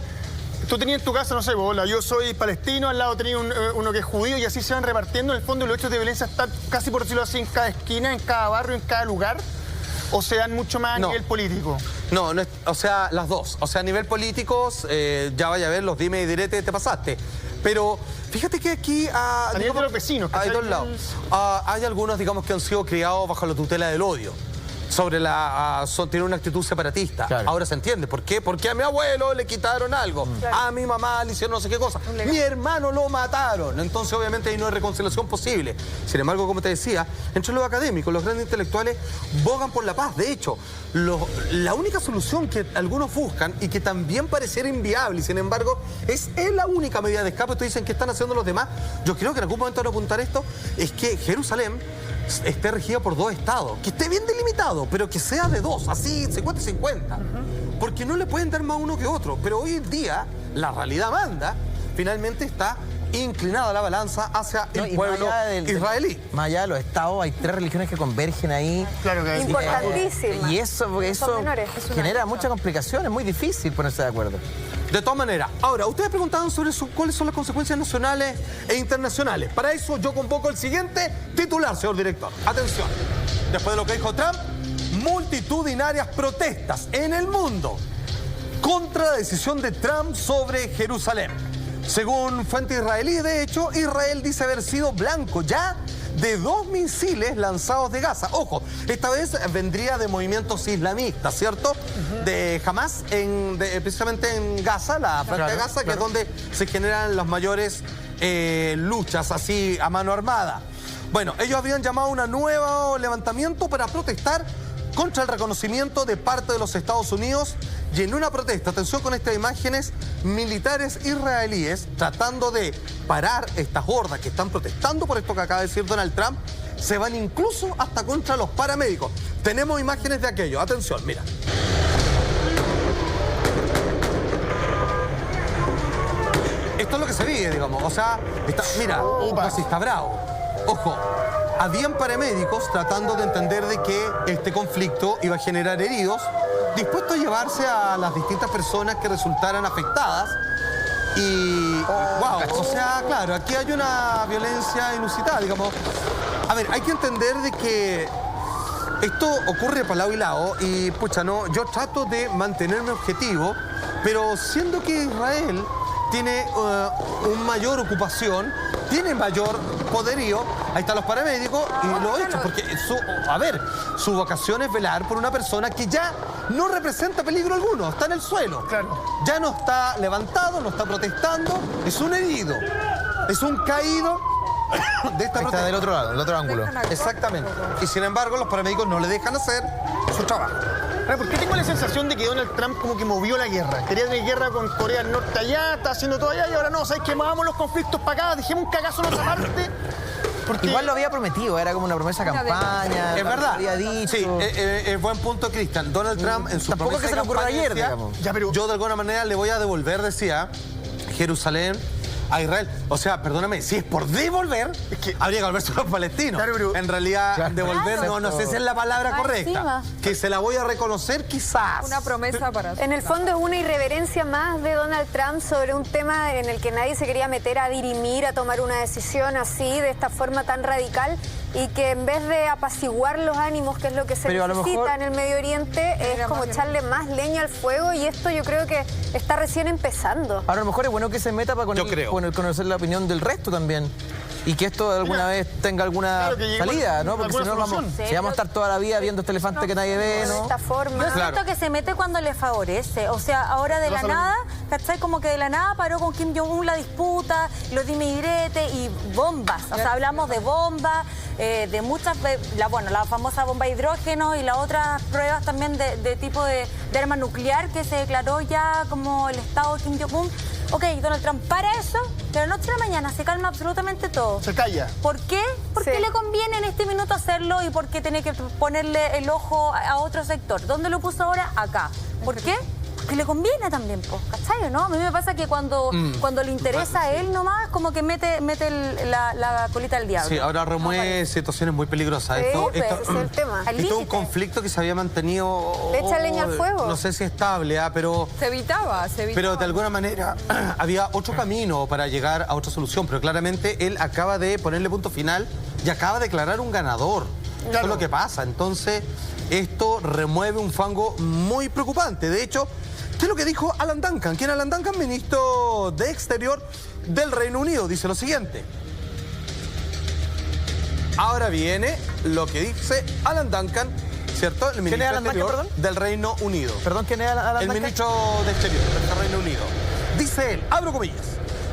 Speaker 3: tú tenías en tu casa, no sé, bola, yo soy palestino, al lado tenía uno que es judío y así se van repartiendo. En el fondo, los hechos de violencia están casi, por decirlo así, en cada esquina, en cada barrio, en cada lugar. ¿O se dan mucho más a nivel político?
Speaker 2: No, o sea, las dos. O sea, a nivel político, ya vaya a ver los dime y direte, te pasaste. Pero fíjate que aquí...
Speaker 3: a nivel de los vecinos.
Speaker 2: Hay 2 lados. Hay algunos, digamos, que han sido criados bajo la tutela del odio. Tiene una actitud separatista. Claro. Ahora se entiende. ¿Por qué? Porque a mi abuelo le quitaron algo. Claro. A mi mamá le hicieron no sé qué cosa. Mi hermano lo mataron. Entonces, obviamente, ahí no hay reconciliación posible. Sin embargo, como te decía, entre los académicos, los grandes intelectuales bogan por la paz. De hecho, la única solución que algunos buscan y que también pareciera inviable, y sin embargo, es la única medida de escape. Ustedes dicen que están haciendo los demás. Yo creo que en algún momento van a apuntar esto, es que Jerusalén esté regida por 2 estados, que esté bien delimitado, pero que sea de 2, así 50-50. Porque no le pueden dar más uno que otro. Pero hoy en día, la realidad manda, finalmente está inclinada la balanza hacia el pueblo israelí.
Speaker 1: Más allá de los estados, hay 3 religiones que convergen ahí.
Speaker 3: Claro que sí.
Speaker 5: Importantísimas.
Speaker 1: Y eso genera muchas complicaciones, es muy difícil ponerse de acuerdo.
Speaker 2: De todas maneras. Ahora, ustedes preguntaban sobre cuáles son las consecuencias nacionales e internacionales. Para eso yo convoco el siguiente titular, señor director. Atención. Después de lo que dijo Trump, multitudinarias protestas en el mundo contra la decisión de Trump sobre Jerusalén. Según fuente israelí, de hecho, Israel dice haber sido blanco ya de 2 misiles lanzados de Gaza. Ojo, esta vez vendría de movimientos islamistas, ¿cierto? De Hamas, precisamente en Gaza, la franja de Gaza, que es donde se generan las mayores luchas así a mano armada. Bueno, ellos habían llamado a un nuevo levantamiento para protestar contra el reconocimiento de parte de los Estados Unidos y en una protesta, atención con estas imágenes, militares israelíes tratando de parar estas hordas que están protestando por esto que acaba de decir Donald Trump, se van incluso hasta contra los paramédicos. Tenemos imágenes de aquello. Atención, mira. Esto es lo que se vive, digamos. O sea, mira, casi está bravo. Ojo, habían paramédicos tratando de entender de que este conflicto iba a generar heridos, dispuestos a llevarse a las distintas personas que resultaran afectadas. Y, wow, o sea, claro, aquí hay una violencia inusitada, digamos. A ver, hay que entender de que esto ocurre para lado y lado y, pucha, no, yo trato de mantenerme objetivo, pero siendo que Israel tiene una mayor ocupación, tiene mayor poderío, ahí están los paramédicos y lo he hecho, porque su vocación es velar por una persona que ya no representa peligro alguno, está en el suelo.
Speaker 3: Claro.
Speaker 2: Ya no está levantado, no está protestando, es un herido, es un caído de esta
Speaker 1: Está del otro lado, del otro ángulo.
Speaker 2: Exactamente. Y sin embargo, los paramédicos no le dejan hacer su trabajo.
Speaker 3: Ahora, ¿por qué tengo la sensación de que Donald Trump como que movió la guerra? Quería tener guerra con Corea del Norte allá, está haciendo todo allá y ahora no, ¿sabes qué? Movamos los conflictos para acá, dejemos un cagazo en otra parte. Porque...
Speaker 1: Igual lo había prometido, era como una promesa de campaña.
Speaker 2: Es verdad.
Speaker 1: Había dicho.
Speaker 2: Sí, es buen punto, Cristian. Donald Trump en su
Speaker 1: Tampoco
Speaker 2: promesa
Speaker 1: que se le
Speaker 2: de
Speaker 1: ocurrió
Speaker 2: campaña
Speaker 1: ayer,
Speaker 2: decía,
Speaker 1: digamos.
Speaker 3: Ya, pero...
Speaker 2: yo de alguna manera le voy a devolver, decía, Jerusalén a Israel. O sea, perdóname, si es por devolver,
Speaker 3: Es que-
Speaker 2: habría que devolverse a los palestinos.
Speaker 3: Claro, pero-
Speaker 2: En realidad,
Speaker 1: Claro.
Speaker 2: devolver,
Speaker 4: Claro.
Speaker 2: no sé si es la palabra
Speaker 4: Más
Speaker 2: correcta.
Speaker 4: encima.
Speaker 2: Que se la voy a reconocer quizás.
Speaker 6: Una promesa para...
Speaker 5: En el fondo es una irreverencia más de Donald Trump sobre un tema en el que nadie se quería meter a dirimir, a tomar una decisión así, de esta forma tan radical, y que en vez de apaciguar los ánimos, que es lo que se
Speaker 1: Pero a lo
Speaker 5: necesita
Speaker 1: mejor-
Speaker 5: en el Medio Oriente, es como echarle más leña al fuego, y esto yo creo que está recién empezando.
Speaker 1: Ahora, a lo mejor es bueno que se meta para
Speaker 2: Yo creo.
Speaker 1: conocer la opinión del resto también. Y que esto alguna vez tenga alguna
Speaker 3: Claro, que llegue
Speaker 1: salida, ¿no? Porque si
Speaker 3: alguna
Speaker 1: no, vamos,
Speaker 3: solución.
Speaker 1: si vamos a estar toda la vida viendo este elefante que nadie ve,
Speaker 5: De
Speaker 1: ¿no?
Speaker 5: esta forma.
Speaker 4: Yo siento que se mete cuando le favorece. O sea, ahora de la
Speaker 3: Pasa lo
Speaker 4: nada, ¿cachai? Como que de la nada paró con Kim Jong-un la disputa, los dime y direte y bombas. O sea, hablamos de bombas, de muchas, la famosa bomba de hidrógeno y las otras pruebas también de tipo de arma nuclear que se declaró ya como el estado de Kim Jong-un. Ok, Donald Trump para eso, de la noche a la mañana se calma absolutamente todo.
Speaker 3: Se calla.
Speaker 4: ¿Por qué? Porque
Speaker 5: Sí.
Speaker 4: le conviene en este minuto hacerlo y porque tiene que ponerle el ojo a otro sector. ¿Dónde lo puso ahora? Acá. ¿Por qué? Porque le conviene también, po, ¿cachai? ¿No? A mí me pasa que cuando le interesa a él nomás, como que mete la colita al diablo.
Speaker 2: Sí, ahora remueve situaciones muy peligrosas.
Speaker 5: Sí,
Speaker 2: Esto,
Speaker 5: pues, ese es el tema.
Speaker 4: Al
Speaker 2: esto es un
Speaker 4: límite.
Speaker 2: conflicto que se había mantenido...
Speaker 5: Le echa leña al fuego.
Speaker 2: No sé si estable, pero...
Speaker 6: Se evitaba.
Speaker 2: Pero de alguna manera había otro camino para llegar a otra solución, pero claramente él acaba de ponerle punto final y acaba de declarar un ganador. Eso es lo que pasa. Entonces, esto remueve un fango muy preocupante. De hecho, ¿qué es lo que dijo Alan Duncan? ¿Quién es Alan Duncan? Ministro de Exterior del Reino Unido. Dice lo siguiente. Ahora viene lo que dice Alan Duncan, ¿cierto? El ministro
Speaker 1: es Alan
Speaker 2: de
Speaker 1: Duncan,
Speaker 2: Exterior
Speaker 1: perdón?
Speaker 2: del Reino Unido.
Speaker 1: Perdón, ¿quién es Alan
Speaker 2: El
Speaker 1: Duncan?
Speaker 2: ministro de Exterior del Reino Unido. Dice él, abro comillas,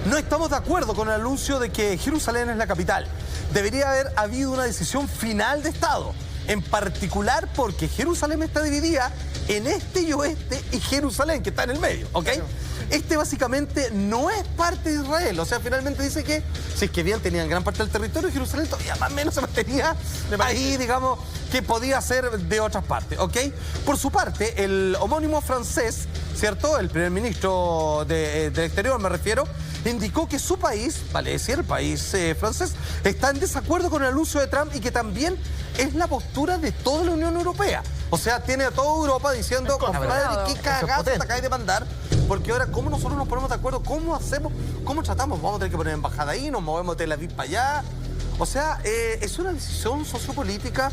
Speaker 2: no estamos de acuerdo con el anuncio de que Jerusalén es la capital. Debería haber habido una decisión final de Estado, en particular porque Jerusalén está dividida en este y oeste y Jerusalén, que está en el medio, ¿ok? Este básicamente no es parte de Israel, o sea, finalmente dice que, si es que bien tenían gran parte del territorio, Jerusalén todavía más o menos se mantenía ahí, digamos, que podía ser de otras partes, ¿ok? Por su parte, el homónimo francés, ¿cierto? El primer ministro de Exterior, me refiero, indicó que su país, vale decir, el país francés, está en desacuerdo con el anuncio de Trump y que también es la postura de toda la Unión Europea. O sea, tiene a toda Europa diciendo, compadre, qué cagada te acabas de mandar, porque ahora, ¿cómo nosotros nos ponemos de acuerdo? ¿Cómo hacemos? ¿Cómo tratamos? ¿Vamos a tener que poner embajada ahí? ¿Nos movemos de Tel Aviv para allá? O sea, es una decisión sociopolítica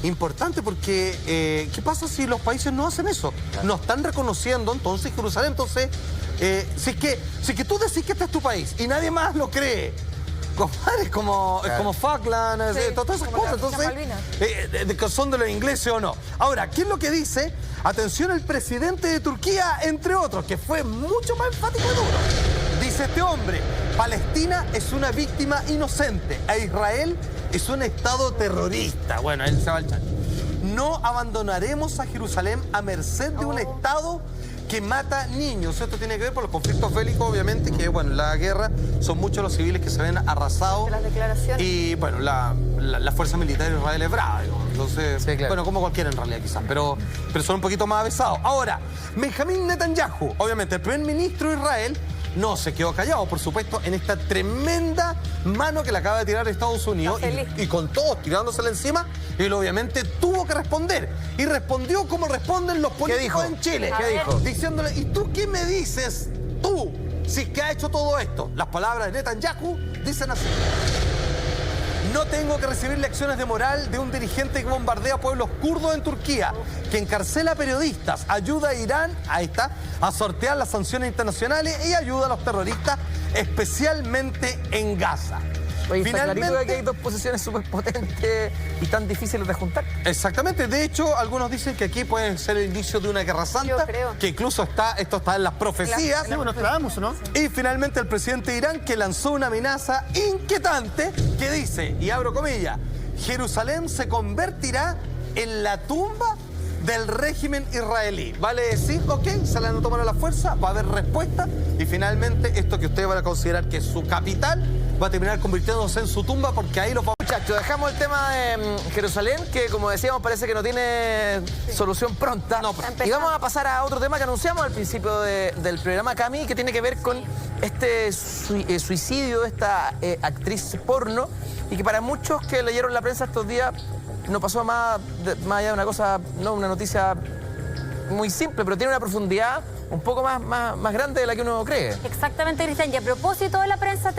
Speaker 2: importante porque ¿qué pasa si los países no hacen eso? No están reconociendo entonces Jerusalén. Entonces, si es que tú decís que este es tu país y nadie más lo cree, compadre, es como Falkland, todas esas
Speaker 6: como
Speaker 2: cosas,
Speaker 6: las Islas
Speaker 2: entonces, de que son de los ingleses o no. Ahora, ¿qué es lo que dice? Atención, el presidente de Turquía, entre otros, que fue mucho más enfático y duro. Dice este hombre, Palestina es una víctima inocente, a Israel es un estado terrorista. Bueno, él se va al chat. No abandonaremos a Jerusalén a merced de un estado que mata niños. Esto tiene que ver por los conflictos bélicos, obviamente, que bueno, en la guerra son muchos los civiles que se ven arrasados.
Speaker 5: Las declaraciones.
Speaker 2: Y bueno, la fuerza militar de Israel es brava, digo. Entonces,
Speaker 1: Sí, claro.
Speaker 2: bueno, como cualquiera en realidad quizás, pero son un poquito más avesados. Ahora, Benjamín Netanyahu, obviamente el primer ministro de Israel, no se quedó callado, por supuesto, en esta tremenda mano que le acaba de tirar Estados Unidos
Speaker 5: Está feliz.
Speaker 2: y con todos tirándosela encima, él obviamente tuvo que responder. Y respondió como responden los políticos
Speaker 1: dijo?
Speaker 2: en Chile.
Speaker 1: ¿Qué dijo?
Speaker 2: Diciéndole, ¿y tú qué me dices? Tú, si es que ha hecho todo esto. Las palabras de Netanyahu dicen así. No tengo que recibir lecciones de moral de un dirigente que bombardea pueblos kurdos en Turquía, que encarcela periodistas, ayuda a Irán, ahí está, a sortear las sanciones internacionales y ayuda a los terroristas, especialmente en Gaza.
Speaker 6: Oye, está clarito de que hay
Speaker 2: Finalmente,
Speaker 6: dos posiciones súper potentes y tan difíciles de juntar.
Speaker 2: exactamente, de hecho, algunos dicen que aquí puede ser el inicio de una guerra santa,
Speaker 5: Yo creo.
Speaker 2: que incluso esto está en las profecías.
Speaker 3: Sí, bueno, esperábamos, ¿no?
Speaker 2: Y finalmente el presidente de Irán que lanzó una amenaza inquietante que dice, y abro comillas, Jerusalén se convertirá en la tumba del régimen israelí. Vale decir, ok, se la han tomado a la fuerza, va a haber respuesta y finalmente esto que ustedes van a considerar que es su capital va a terminar convirtiéndose en su tumba porque ahí los vamos.
Speaker 1: Muchachos, dejamos el tema de Jerusalén, que como decíamos parece que no tiene solución pronta.
Speaker 2: No, pero-
Speaker 1: Y vamos a pasar a otro tema que anunciamos al principio del programa, Cami, que tiene que ver con este suicidio de esta actriz porno y que para muchos que leyeron la prensa estos días no pasó más allá de una cosa, no una noticia muy simple, pero tiene una profundidad un poco más grande de la que uno cree.
Speaker 4: Exactamente, Cristian. Y a propósito de la prensa,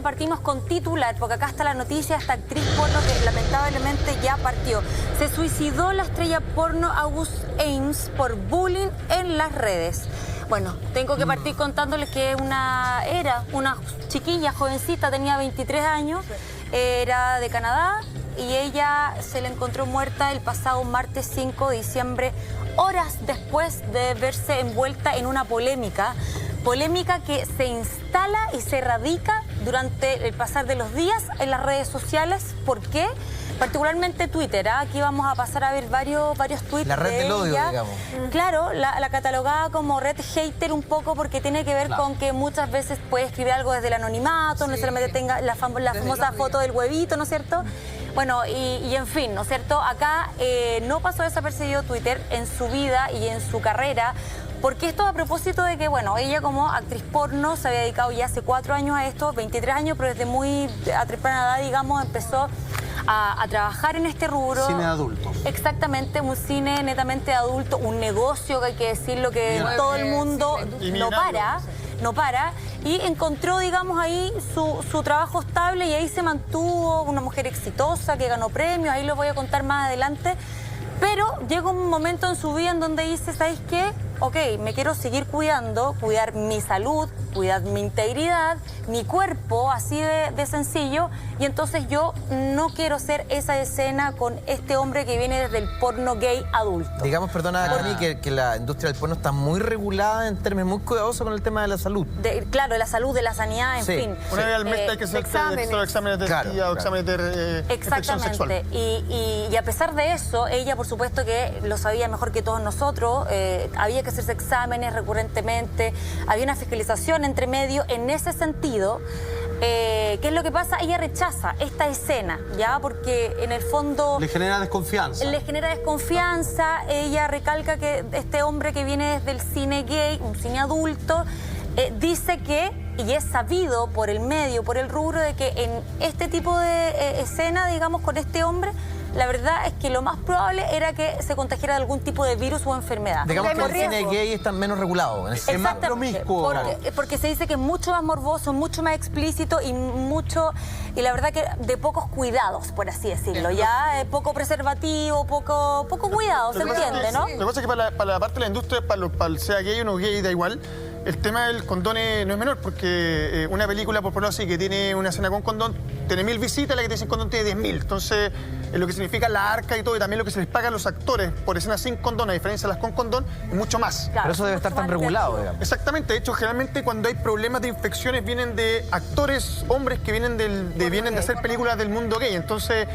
Speaker 4: partimos con titular, porque acá está la noticia, esta actriz porno que lamentablemente ya partió. Se suicidó la estrella porno August Ames por bullying en las redes. Bueno, tengo que partir contándoles que era una chiquilla jovencita, tenía 23 años, era de Canadá y ella se le encontró muerta el pasado martes 5 de diciembre, horas después de verse envuelta en una polémica que se instala y se radica durante el pasar de los días en las redes sociales. ¿Por qué? Particularmente Twitter. Aquí vamos a pasar a ver varios tweets.
Speaker 1: La red
Speaker 4: de
Speaker 1: del odio,
Speaker 4: ella.
Speaker 1: digamos.
Speaker 4: Claro, la catalogada como red hater un poco porque tiene que ver con que muchas veces puede escribir algo desde el anonimato, no necesariamente tenga la famosa foto del huevito, ¿no es cierto? Bueno, y en fin, ¿no es cierto? Acá no pasó desapercibido Twitter en su vida y en su carrera, porque esto a propósito de que, bueno, ella como actriz porno se había dedicado ya hace 4 años a esto, 23 años, pero desde muy a temprana edad, digamos, empezó a trabajar en este rubro.
Speaker 2: Cine de adultos.
Speaker 4: Exactamente, un cine netamente de adulto, un negocio que hay que decirlo que todo el mundo
Speaker 3: Y
Speaker 4: no para, y encontró, digamos, ahí su trabajo estable y ahí se mantuvo, una mujer exitosa que ganó premios, ahí lo voy a contar más adelante, pero llega un momento en su vida en donde dice, ¿sabes qué? Ok, me quiero seguir cuidando, cuidar mi salud, cuidar mi integridad, mi cuerpo, así de sencillo, y entonces yo no quiero ser esa escena con este hombre que viene desde el porno gay adulto.
Speaker 1: Digamos, perdona, Cami, que la industria del porno está muy regulada en términos muy cuidadosos con el tema de la salud.
Speaker 4: Claro, de la salud, de la sanidad, en
Speaker 1: Sí.
Speaker 4: fin.
Speaker 3: Una vez al mes hay que hacer exámenes de
Speaker 1: Claro,
Speaker 3: espía o
Speaker 1: claro.
Speaker 3: exámenes de infección sexual.
Speaker 4: Exactamente. Y a pesar de eso, ella, por supuesto, que lo sabía mejor que todos nosotros, había que hacerse exámenes recurrentemente, había una fiscalización entre medio. En ese sentido, ¿qué es lo que pasa? Ella rechaza esta escena, ¿ya? Porque en el fondo
Speaker 2: Le genera desconfianza.
Speaker 4: le genera desconfianza. Ella recalca que este hombre que viene desde el cine gay, un cine adulto, dice que, y es sabido por el medio, por el rubro, de que en este tipo de escena, digamos, con este hombre, la verdad es que lo más probable era que se contagiara de algún tipo de virus o enfermedad.
Speaker 1: Digamos que el
Speaker 4: Riesgo.
Speaker 1: cine gay está menos regulado. En ese
Speaker 2: Es más
Speaker 4: Exactamente,
Speaker 2: promiscuo.
Speaker 4: porque se dice que es mucho más morboso, mucho más explícito y la verdad que de pocos cuidados, por así decirlo, ya poco preservativo, poco cuidado, se entiende, ¿no?
Speaker 3: Lo que pasa es que para la parte de la industria, para el sea gay o no gay, da igual. El tema del condón no es menor, porque una película, por ponerlo así, que tiene una escena con condón, tiene 1000 visitas, la que tiene sin condón tiene 10.000. Entonces, lo que significa la arca y todo, y también lo que se les paga a los actores por escenas sin condón, a diferencia de las con condón, es mucho más.
Speaker 4: Claro,
Speaker 1: Pero eso debe
Speaker 4: mucho
Speaker 1: estar tan
Speaker 4: más
Speaker 1: regulado,
Speaker 4: creativo.
Speaker 1: digamos.
Speaker 3: Exactamente, de hecho, generalmente cuando hay problemas de infecciones vienen de actores, hombres que vienen de hacer películas del mundo gay. Entonces,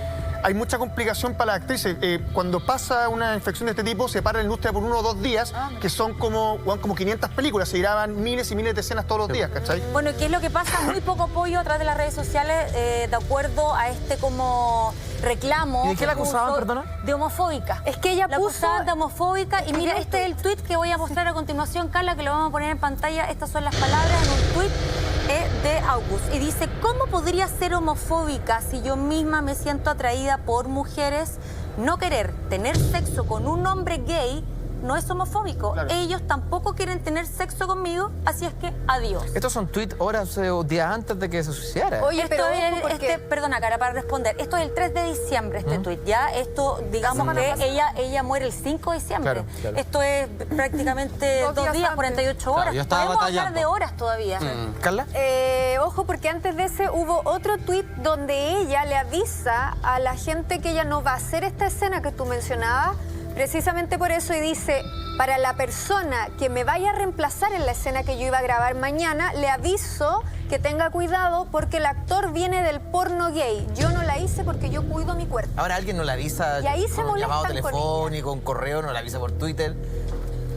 Speaker 3: hay mucha complicación para las actrices. Cuando pasa una infección de este tipo, se para la industria por 1 o 2 días, que son como 500 películas. Se graban miles y miles de escenas todos los días, ¿cachai?
Speaker 4: Bueno, ¿qué es lo que pasa? Muy poco apoyo a través de las redes sociales de acuerdo a este como reclamo.
Speaker 6: ¿Y de qué la acusaban, perdona?
Speaker 4: De homofóbica.
Speaker 5: Es que ella
Speaker 4: la
Speaker 5: puso...
Speaker 4: acusaban de homofóbica. Y mira, este es el tuit que voy a mostrar a continuación, Carla, que lo vamos a poner en pantalla. Estas son las palabras en un tuit de August. Y dice, ¿cómo podría ser homofóbica si yo misma me siento atraída por mujeres? No querer tener sexo con un hombre gay no es homofóbico.
Speaker 3: Claro.
Speaker 4: Ellos tampoco quieren tener sexo conmigo, así es que adiós.
Speaker 6: Estos son tweets horas o días antes de que se suicidara.
Speaker 5: Oye,
Speaker 4: Esto
Speaker 5: pero
Speaker 4: es,
Speaker 5: ojo, porque...
Speaker 4: perdona, Cara, para responder. Esto es el 3 de diciembre, este tuit, ¿ya? Esto, digamos que ella muere el 5 de diciembre.
Speaker 6: Claro, claro.
Speaker 4: Esto es prácticamente 2 días,
Speaker 5: antes.
Speaker 4: 48 horas.
Speaker 7: yo estaba
Speaker 4: Podemos hablar
Speaker 7: batallando.
Speaker 4: de horas todavía.
Speaker 6: ¿Carla?
Speaker 5: Ojo, porque antes de ese hubo otro tuit donde ella le avisa a la gente que ella no va a hacer esta escena que tú mencionabas, precisamente por eso, y dice, para la persona que me vaya a reemplazar en la escena que yo iba a grabar mañana, le aviso que tenga cuidado porque el actor viene del porno gay. Yo no la hice porque yo cuido mi cuerpo.
Speaker 6: Ahora alguien no la avisa
Speaker 5: Y ahí se
Speaker 6: con un llamado
Speaker 5: molestan con
Speaker 6: telefónico, un correo, no la avisa por Twitter.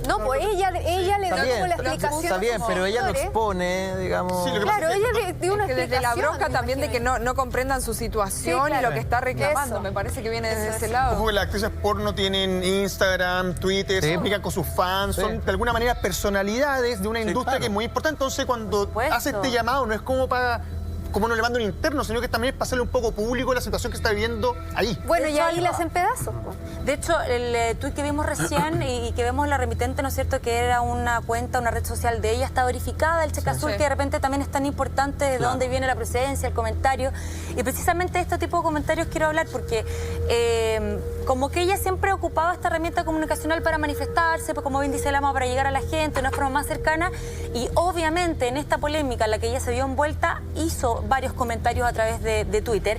Speaker 5: No, pues ella le dio como la explicación.
Speaker 6: Está bien,
Speaker 5: a los
Speaker 6: pero ella lo
Speaker 5: actores.
Speaker 6: expone, digamos.
Speaker 3: Sí, lo que pasa
Speaker 5: Claro,
Speaker 3: es que-
Speaker 5: ella dio una
Speaker 8: Que desde la
Speaker 5: explicación,
Speaker 8: bronca también de que no comprendan su situación
Speaker 5: Sí, claro.
Speaker 8: y lo que está reclamando.
Speaker 5: Eso.
Speaker 8: Me parece que viene desde
Speaker 5: Eso
Speaker 8: ese
Speaker 5: es.
Speaker 8: lado.
Speaker 3: Ojo que las actrices porno tienen Instagram, Twitter, se comunican con sus fans, son de alguna manera personalidades de una industria que es muy importante. Entonces, cuando
Speaker 4: supuesto.
Speaker 3: hace este llamado, no es como no le manda un interno, sino que también es para hacerle un poco público la situación que está viviendo ahí.
Speaker 5: Bueno, y
Speaker 4: Eso
Speaker 5: ahí
Speaker 4: algo-
Speaker 5: la hacen pedazos. po.
Speaker 4: De hecho, el tuit que vimos recién y que vemos la remitente, ¿no es cierto?, que era una cuenta, una red social de ella, está verificada, el cheque azul,
Speaker 8: Sí.
Speaker 4: que de repente también es tan importante de dónde viene la procedencia, el comentario. Y precisamente de este tipo de comentarios quiero hablar porque como que ella siempre ocupaba esta herramienta comunicacional para manifestarse, pues como bien dice Lama, para llegar a la gente de una forma más cercana. Y obviamente en esta polémica en la que ella se vio envuelta, hizo varios comentarios a través de Twitter.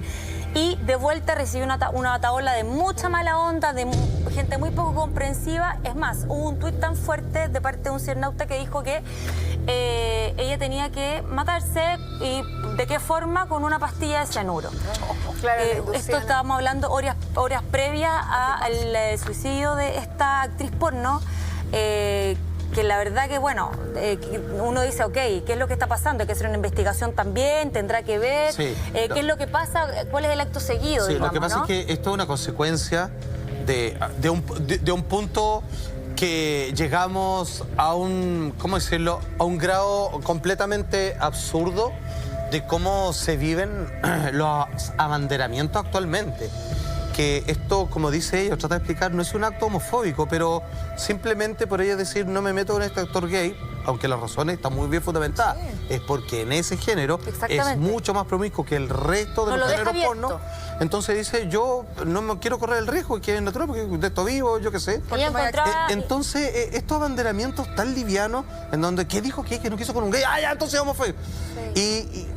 Speaker 4: Y de vuelta recibió una batahola de mucha mala onda, de gente muy poco comprensiva. Es más, hubo un tuit tan fuerte de parte de un cibernauta que dijo que ella tenía que matarse y de qué forma, con una pastilla de cianuro.
Speaker 5: Claro, la
Speaker 4: Esto
Speaker 5: inducción.
Speaker 4: estábamos hablando horas previas al suicidio de esta actriz porno. Que la verdad que, bueno, que uno dice, ok, ¿qué es lo que está pasando? Hay que hacer una investigación también, tendrá que ver.
Speaker 7: Sí.
Speaker 4: ¿Qué es lo que pasa? ¿Cuál es el acto seguido?
Speaker 7: Sí, lo que
Speaker 4: digamos,
Speaker 7: pasa
Speaker 4: ¿no?
Speaker 7: es que esto es una consecuencia de un punto que llegamos a un, ¿cómo decirlo?, a un grado completamente absurdo de cómo se viven los abanderamientos actualmente. Que esto, como dice ella, trata de explicar, no es un acto homofóbico, pero simplemente por ella decir no me meto con este actor gay, aunque las razones están muy bien fundamentadas, es porque en ese género es
Speaker 4: Exactamente.
Speaker 7: mucho más promiscuo que el resto de
Speaker 4: No
Speaker 7: los
Speaker 4: lo deja
Speaker 7: géneros porno.
Speaker 4: abierto.
Speaker 7: Entonces dice, yo no me quiero correr el riesgo, que es natural, porque de esto vivo, yo qué sé.
Speaker 4: Ella encontraba...
Speaker 7: Entonces, estos abanderamientos tan livianos, en donde, ¿qué dijo que no quiso con un gay? ¡Ah, ya, entonces es homofóbico!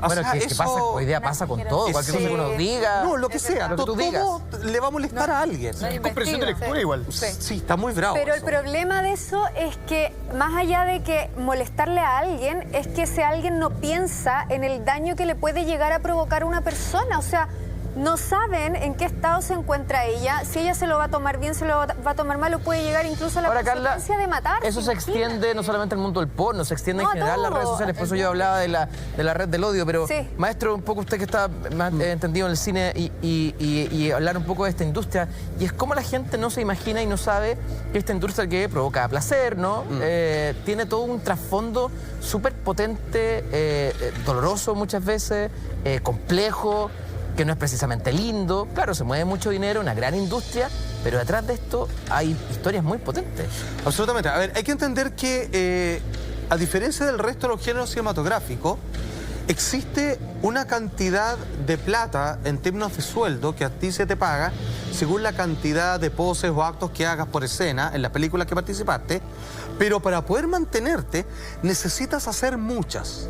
Speaker 7: O
Speaker 6: Bueno,
Speaker 7: sea,
Speaker 6: que
Speaker 7: eso...
Speaker 6: pasa, hoy día pasa con todo, cualquier cosa que uno diga.
Speaker 7: No, lo que sea,
Speaker 6: lo que tú
Speaker 7: todo
Speaker 6: digas.
Speaker 7: le va a molestar a alguien.
Speaker 8: Nadie
Speaker 3: Comprensión de
Speaker 8: investiga.
Speaker 3: lectura igual.
Speaker 7: Sí, está muy bravo.
Speaker 5: Pero el
Speaker 7: eso.
Speaker 5: problema de eso es que, más allá de que molestarle a alguien, es que ese alguien no piensa en el daño que le puede llegar a provocar a una persona. O sea, no saben en qué estado se encuentra ella, si ella se lo va a tomar bien, se lo va a tomar mal, o puede llegar incluso a la
Speaker 6: Ahora, Carla,
Speaker 5: consecuencia de matar.
Speaker 6: eso se extiende no solamente al mundo del porno, se extiende
Speaker 5: No,
Speaker 6: en general a las
Speaker 5: todo.
Speaker 6: redes sociales. Por eso yo hablaba de la red del odio. Pero,
Speaker 5: Sí.
Speaker 6: maestro, un poco usted que está más entendido en el cine y hablar un poco de esta industria, y es cómo la gente no se imagina y no sabe que esta industria que provoca placer, ¿no? Tiene todo un trasfondo súper potente, doloroso muchas veces, complejo, que no es precisamente lindo. Claro, se mueve mucho dinero, una gran industria, pero detrás de esto hay historias muy potentes.
Speaker 7: Absolutamente. A ver, hay que entender que, a diferencia del resto de los géneros cinematográficos, existe una cantidad de plata en términos de sueldo que a ti se te paga según la cantidad de poses o actos que hagas por escena en las películas que participaste, pero para poder mantenerte necesitas hacer muchas.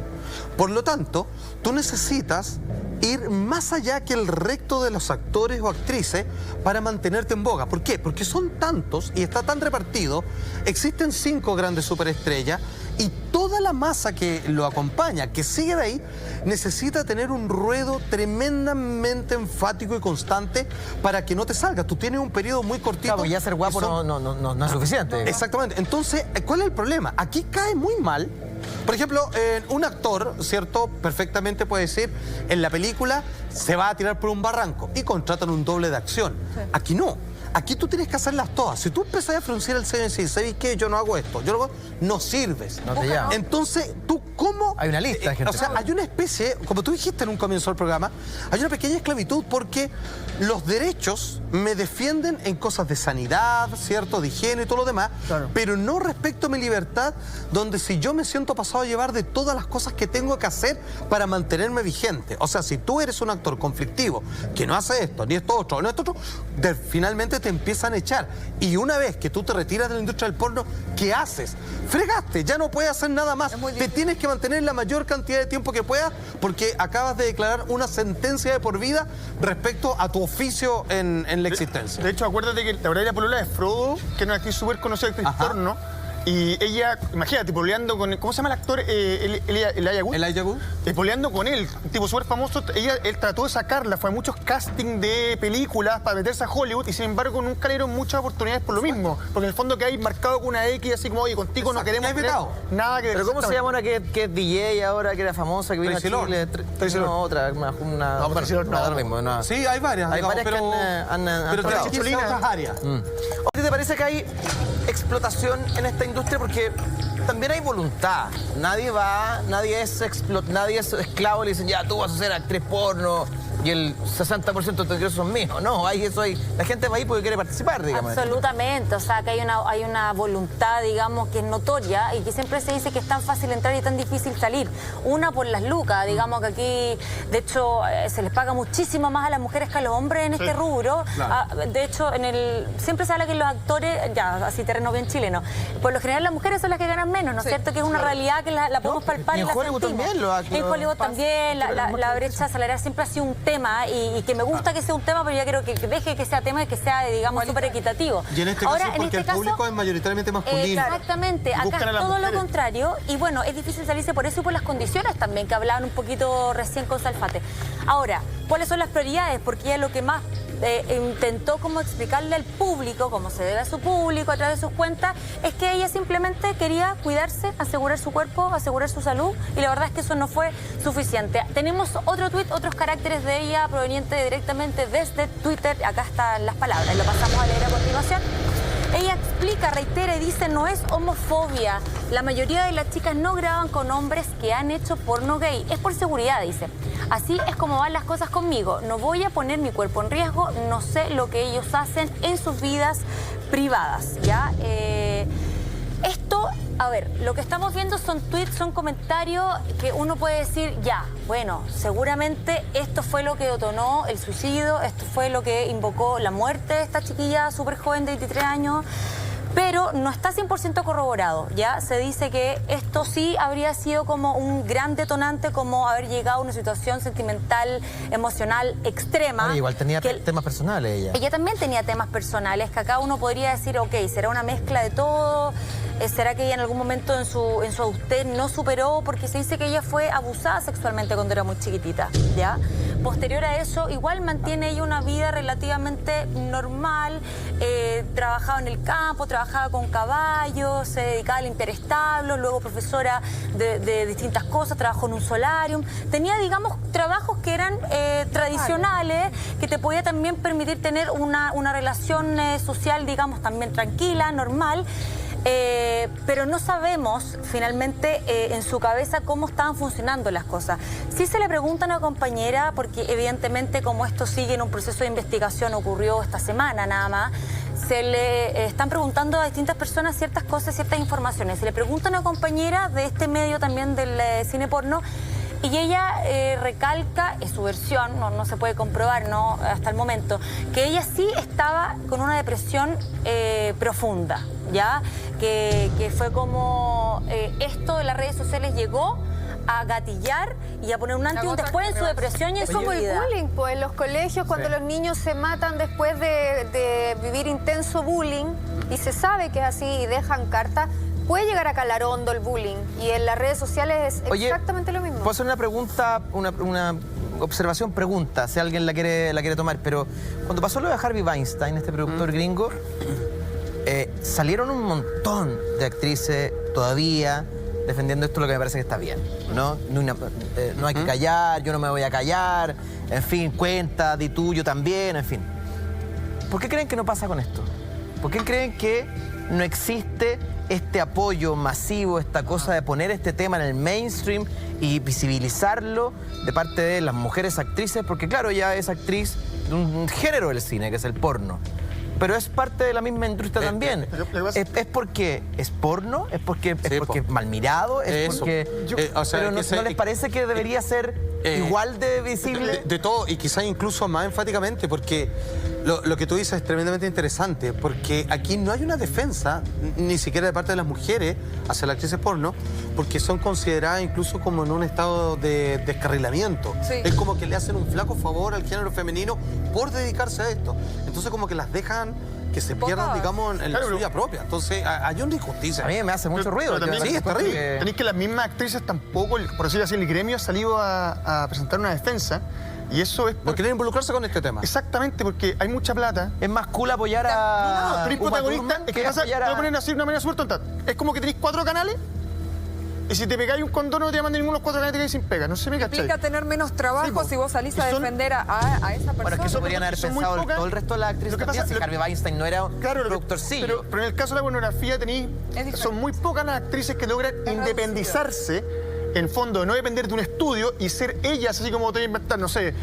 Speaker 7: Por lo tanto, tú necesitas ir más allá que el resto de los actores o actrices para mantenerte en boga. ¿Por qué? Porque son tantos y está tan repartido, existen 5 grandes superestrellas y toda la masa que lo acompaña, que sigue de ahí, necesita tener un ruedo tremendamente enfático y constante para que no te salga. Tú tienes un periodo muy cortito.
Speaker 6: Claro, ya ser guapo no es suficiente.
Speaker 7: Exactamente. Entonces, ¿cuál es el problema? Aquí cae muy mal. Por ejemplo, un actor, ¿cierto? Perfectamente puede decir, en la película se va a tirar por un barranco y contratan un doble de acción. Sí. Aquí no. Aquí tú tienes que hacerlas todas. Si tú empezás a fruncir el ceño y decís, ¿sabes qué? Yo no hago esto. Yo lo hago, no sirves.
Speaker 6: No te llama.
Speaker 7: Entonces, ¿tú cómo?
Speaker 6: Hay una lista de gente.
Speaker 7: O sea, hay una especie, como tú dijiste en un comienzo del programa, hay una pequeña esclavitud porque los derechos me defienden en cosas de sanidad, ¿cierto? De higiene y todo lo demás, claro, pero no respecto a mi libertad, donde si yo me siento pasado a llevar de todas las cosas que tengo que hacer para mantenerme vigente. O sea, si tú eres un actor conflictivo, que no hace esto, ni esto otro, no esto otro, finalmente te empiezan a echar. Y una vez que tú te retiras de la industria del porno, ¿qué haces? Fregaste, ya no puedes hacer nada más. Te tienes que mantener la mayor cantidad de tiempo que puedas porque acabas de declarar una sentencia de por vida respecto a tu oficio en la existencia.
Speaker 3: De hecho, acuérdate que la verdad la polola de Frodo, que es una actriz súper conocida, actriz porno, y ella, imagínate, pololeando con, ¿cómo se llama el actor? Elijah Wood.
Speaker 7: Elijah Wood.
Speaker 3: Pololeando con él, un tipo súper famoso. Él trató de sacarla, fue a muchos castings de películas para meterse a Hollywood y sin embargo nunca le dieron muchas oportunidades por lo mismo. Porque en el fondo que hay marcado con una X, así como, oye, contigo no queremos nada que ver.
Speaker 6: Pero ¿cómo se llama una que es DJ ahora, que era famosa, que vino a Chile? No, otra, una...
Speaker 3: No, pero no,
Speaker 6: lo mismo. No.
Speaker 7: Sí, hay varias.
Speaker 6: Hay varias
Speaker 7: pero,
Speaker 6: que han
Speaker 7: pero
Speaker 6: tocado.
Speaker 7: tienen que irse a otras áreas.
Speaker 6: ¿A ti te parece que hay explotación en esta industria? Porque también hay voluntad. Nadie es esclavo y le dicen, ya, tú vas a ser actriz porno y el 60% de tus ingresos son míos. No, la gente va ahí porque quiere participar, digamos.
Speaker 4: Absolutamente, o sea, que hay una voluntad, digamos, que es notoria y que siempre se dice que es tan fácil entrar y tan difícil salir. Una por las lucas, digamos que aquí, de hecho, se les paga muchísimo más a las mujeres que a los hombres en este rubro. Claro. De hecho, siempre se habla que los actores, ya, así terreno bien chileno, por lo general las mujeres son las que ganan menos, ¿no es cierto? Que es una realidad que la podemos palpar y la sentimos. En Hollywood también, la brecha salarial siempre ha sido un tema y que me gusta que sea un tema, pero ya creo que deje que sea tema y que sea, digamos, súper equitativo.
Speaker 7: Y en este caso, porque el público es mayoritariamente masculino.
Speaker 4: Exactamente, acá es todo lo contrario y bueno, es difícil salirse por eso y por las condiciones también, que hablaban un poquito recién con Salfate. Ahora, ¿cuáles son las prioridades? Porque ella lo que más intentó como explicarle al público, como se debe a su público a través de sus cuentas, es que ella simplemente quería cuidarse, asegurar su cuerpo, asegurar su salud y la verdad es que eso no fue suficiente. Tenemos otro tuit, otros caracteres de ella provenientes directamente desde Twitter, acá están las palabras, lo pasamos a leer a continuación. Ella explica, reitera y dice, no es homofobia. La mayoría de las chicas no graban con hombres que han hecho porno gay. Es por seguridad, dice. Así es como van las cosas conmigo. No voy a poner mi cuerpo en riesgo. No sé lo que ellos hacen en sus vidas privadas, ¿ya? Esto, a ver, lo que estamos viendo son tweets, son comentarios que uno puede decir, ya, bueno, seguramente esto fue lo que detonó el suicidio, esto fue lo que invocó la muerte de esta chiquilla súper joven de 23 años, pero no está 100% corroborado, ¿ya? Se dice que esto sí habría sido como un gran detonante, como haber llegado a una situación sentimental, emocional extrema.
Speaker 6: Bueno, igual tenía temas personales ella.
Speaker 4: Ella también tenía temas personales, que acá uno podría decir, ok, será una mezcla de todo, será que ella en algún momento en su adultez no superó, porque se dice que ella fue abusada sexualmente cuando era muy chiquitita, ¿ya? Posterior a eso, igual mantiene ella una vida relativamente normal, trabajaba en el campo, trabajaba con caballos, se dedicaba a limpiar establos, luego profesora de distintas cosas, trabajó en un solarium. Tenía, digamos, trabajos que eran tradicionales, que te podía también permitir tener una relación social, digamos, también tranquila, normal. Pero no sabemos finalmente en su cabeza cómo estaban funcionando las cosas. Sí se le pregunta a una compañera, porque evidentemente como esto sigue en un proceso de investigación, ocurrió esta semana nada más, se le están preguntando a distintas personas ciertas cosas, ciertas informaciones. Se le pregunta a una compañera de este medio también del cine porno, y ella recalca, es su versión, no se puede comprobar, ¿no? Hasta el momento, que ella sí estaba con una depresión profunda, ¿ya? Que fue como esto de las redes sociales llegó a gatillar y a poner un antes y un después en su depresión y en
Speaker 5: Es
Speaker 4: su
Speaker 5: como el
Speaker 4: vida.
Speaker 5: bullying, pues en los colegios cuando los niños se matan después de vivir intenso bullying y se sabe que es así y dejan cartas, puede llegar a calar hondo el bullying y en las redes sociales es
Speaker 6: Oye,
Speaker 5: exactamente lo mismo.
Speaker 6: Puedo hacer una pregunta, una observación, pregunta, si alguien la quiere tomar, pero cuando pasó lo de Harvey Weinstein, este productor gringo, salieron un montón de actrices todavía defendiendo esto, lo que me parece que está bien, ¿no? No hay que callar, yo no me voy a callar, en fin, cuenta, di tú, yo también, en fin. ¿Por qué creen que no pasa con esto? ¿Por qué creen que no existe este apoyo masivo, esta cosa de poner este tema en el mainstream y visibilizarlo de parte de las mujeres actrices? Porque claro, ella es actriz de un género del cine, que es el porno. Pero es parte de la misma industria también. ¿Es porque es porno? ¿Es porque es mal mirado? ¿Es
Speaker 7: Eso.
Speaker 6: porque...? Pero ¿no les parece que debería ser igual de visible?
Speaker 7: De todo, y quizás incluso más enfáticamente, porque lo que tú dices es tremendamente interesante, porque aquí no hay una defensa, ni siquiera de parte de las mujeres, hacia las actrices porno, porque son consideradas incluso como en un estado de descarrilamiento.
Speaker 8: Sí.
Speaker 7: Es como que le hacen un flaco favor al género femenino por dedicarse a esto. Entonces como que las dejan que se pierdan, digamos, en la suya propia. Entonces hay una injusticia.
Speaker 6: A mí me hace mucho ruido.
Speaker 3: Pero también,
Speaker 7: Sí, es terrible.
Speaker 3: Tenéis que las mismas actrices tampoco, por decirlo así, el gremio ha salido a presentar una defensa y eso es
Speaker 7: No quieren involucrarse con este tema.
Speaker 3: exactamente porque hay mucha plata.
Speaker 6: Es más cool apoyar a...
Speaker 3: No, tenéis
Speaker 6: Uma
Speaker 3: protagonistas,
Speaker 6: Thurman
Speaker 3: es que
Speaker 6: que
Speaker 3: pasa, te
Speaker 6: apoyar
Speaker 3: lo
Speaker 6: a...
Speaker 3: ponen así de una manera súper tonta. Es como que tenéis 4 canales y si te pegáis un condón no te llaman de ninguno de los 4 canales, te quedáis sin pega. No sé, me cachai.
Speaker 8: Implica tener menos trabajo
Speaker 3: Sí, po.
Speaker 8: si vos salís a
Speaker 3: Y son-
Speaker 8: defender a esa persona.
Speaker 6: Bueno, es que eso podrían haber
Speaker 3: son muy
Speaker 6: pensado
Speaker 3: pocas.
Speaker 6: todo el resto de las actrices
Speaker 3: Lo que
Speaker 6: también,
Speaker 3: pasa-
Speaker 6: si
Speaker 3: lo-
Speaker 6: Harvey Weinstein no era un
Speaker 3: Claro,
Speaker 6: productorcillo.
Speaker 3: pero en el caso de la pornografía tenéis,
Speaker 8: diferente.
Speaker 3: son muy pocas las actrices que logran independizarse, en fondo, de no depender de un estudio y ser ellas, así como te voy a inventar, no sé,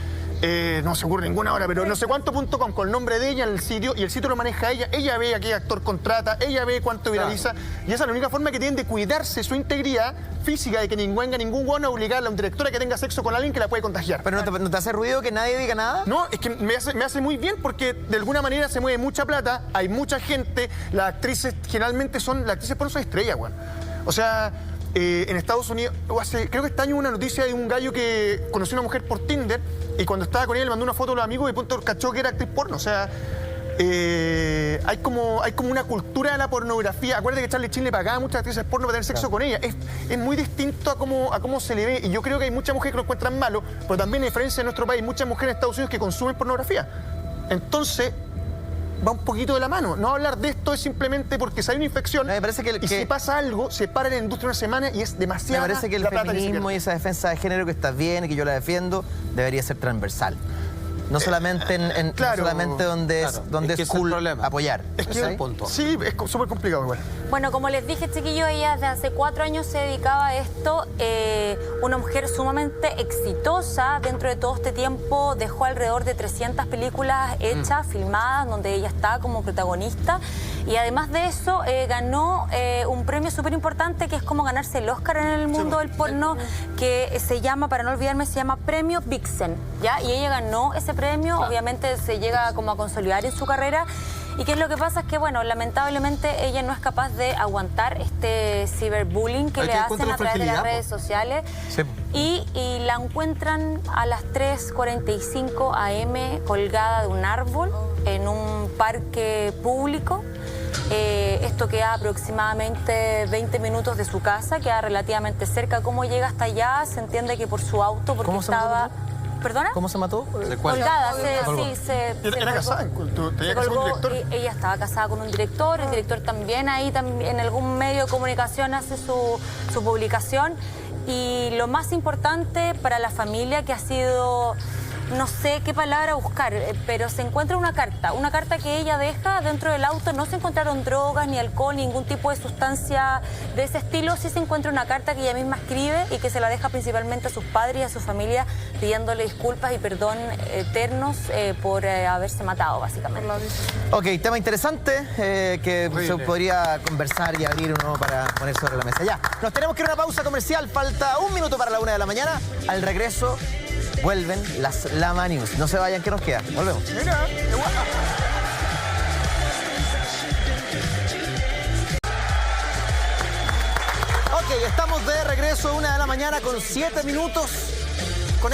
Speaker 3: no se ocurre ninguna ahora, pero no sé cuánto.com con el nombre de ella en el sitio y el sitio lo maneja ella ve a qué actor contrata, ella ve cuánto viraliza y esa es la única forma que tienen de cuidarse su integridad física, de que venga ningún guano a obligarle a un director a que tenga sexo con alguien que la puede contagiar.
Speaker 6: ¿Pero no te hace ruido que nadie diga nada?
Speaker 3: No, es que me hace muy bien porque de alguna manera se mueve mucha plata, hay mucha gente, las actrices generalmente las actrices porno son estrellas, weón. O sea, en Estados Unidos, creo que este año hubo una noticia de un gallo que conoció a una mujer por Tinder y cuando estaba con ella le mandó una foto a los amigos y de pronto cachó que era actriz porno. O sea, hay como una cultura de la pornografía. Acuérdate que Charlie Sheen le pagaba a muchas actrices porno para tener sexo con ella. Es muy distinto a cómo se le ve. Y yo creo que hay muchas mujeres que lo encuentran malo, pero también, a diferencia de nuestro país, hay muchas mujeres en Estados Unidos que consumen pornografía. Entonces, va un poquito de la mano. No hablar de esto es simplemente porque si hay una infección
Speaker 6: Me parece
Speaker 3: y si pasa algo, se para la industria una semana y es
Speaker 6: Me
Speaker 3: demasiado.
Speaker 6: parece que el feminismo y esa defensa de género que está bien y que yo la defiendo debería ser transversal. No solamente,
Speaker 3: claro,
Speaker 6: no solamente donde
Speaker 7: claro.
Speaker 6: donde
Speaker 7: Es que
Speaker 6: es
Speaker 7: ese es el
Speaker 6: cool
Speaker 7: problema.
Speaker 6: apoyar.
Speaker 3: Es que
Speaker 7: Ese es el punto.
Speaker 3: Sí, es súper complicado igual.
Speaker 4: Bueno, como les dije, chiquillos, ella desde hace 4 años se dedicaba a esto. Una mujer sumamente exitosa. Dentro de todo este tiempo dejó alrededor de 300 películas hechas, filmadas, donde ella estaba como protagonista. Y además de eso, ganó un premio súper importante, que es como ganarse el Oscar en el mundo del porno, que se llama, para no olvidarme, se llama Premio Vixen, ¿ya? Y ella ganó ese premio, obviamente se llega como a consolidar en su carrera. ¿Y qué es lo que pasa? Es que, bueno, lamentablemente ella no es capaz de aguantar este ciberbullying que
Speaker 7: Hay
Speaker 4: le
Speaker 7: que
Speaker 4: hacen
Speaker 7: encontrar
Speaker 4: a través de las
Speaker 7: fragilidad,
Speaker 4: redes sociales.
Speaker 6: Sí.
Speaker 4: Y la encuentran a las 3:45 am colgada de un árbol en un parque público. Esto queda aproximadamente 20 minutos de su casa, queda relativamente cerca. ¿Cómo llega hasta allá? Se entiende que por su auto, porque
Speaker 6: ¿Cómo se mató,
Speaker 4: estaba... ¿Perdona?
Speaker 6: ¿Cómo se mató?
Speaker 4: Colgada, se
Speaker 3: Era
Speaker 4: colgó.
Speaker 3: casada, tenía
Speaker 4: Se
Speaker 3: casada con un
Speaker 4: colgó,
Speaker 3: director.
Speaker 4: ella estaba casada con un director, el director también ahí en algún medio de comunicación hace su publicación. Y lo más importante para la familia, que ha sido, no sé qué palabra buscar, pero se encuentra una carta que ella deja dentro del auto. No se encontraron drogas, ni alcohol, ningún tipo de sustancia de ese estilo. Sí se encuentra una carta que ella misma escribe y que se la deja principalmente a sus padres y a su familia, pidiéndole disculpas y perdón eternos por haberse matado, básicamente.
Speaker 6: Ok, tema interesante que se podría conversar y abrir uno para poner sobre la mesa. Ya, nos tenemos que ir a una pausa comercial. Falta 1 minuto para la 1 de la mañana. Al regreso vuelven las Lama News. No se vayan, que nos queda. Volvemos.
Speaker 3: Mira, qué guapa.
Speaker 1: Ok, estamos de regreso, 1 de la mañana con 7 minutos. Con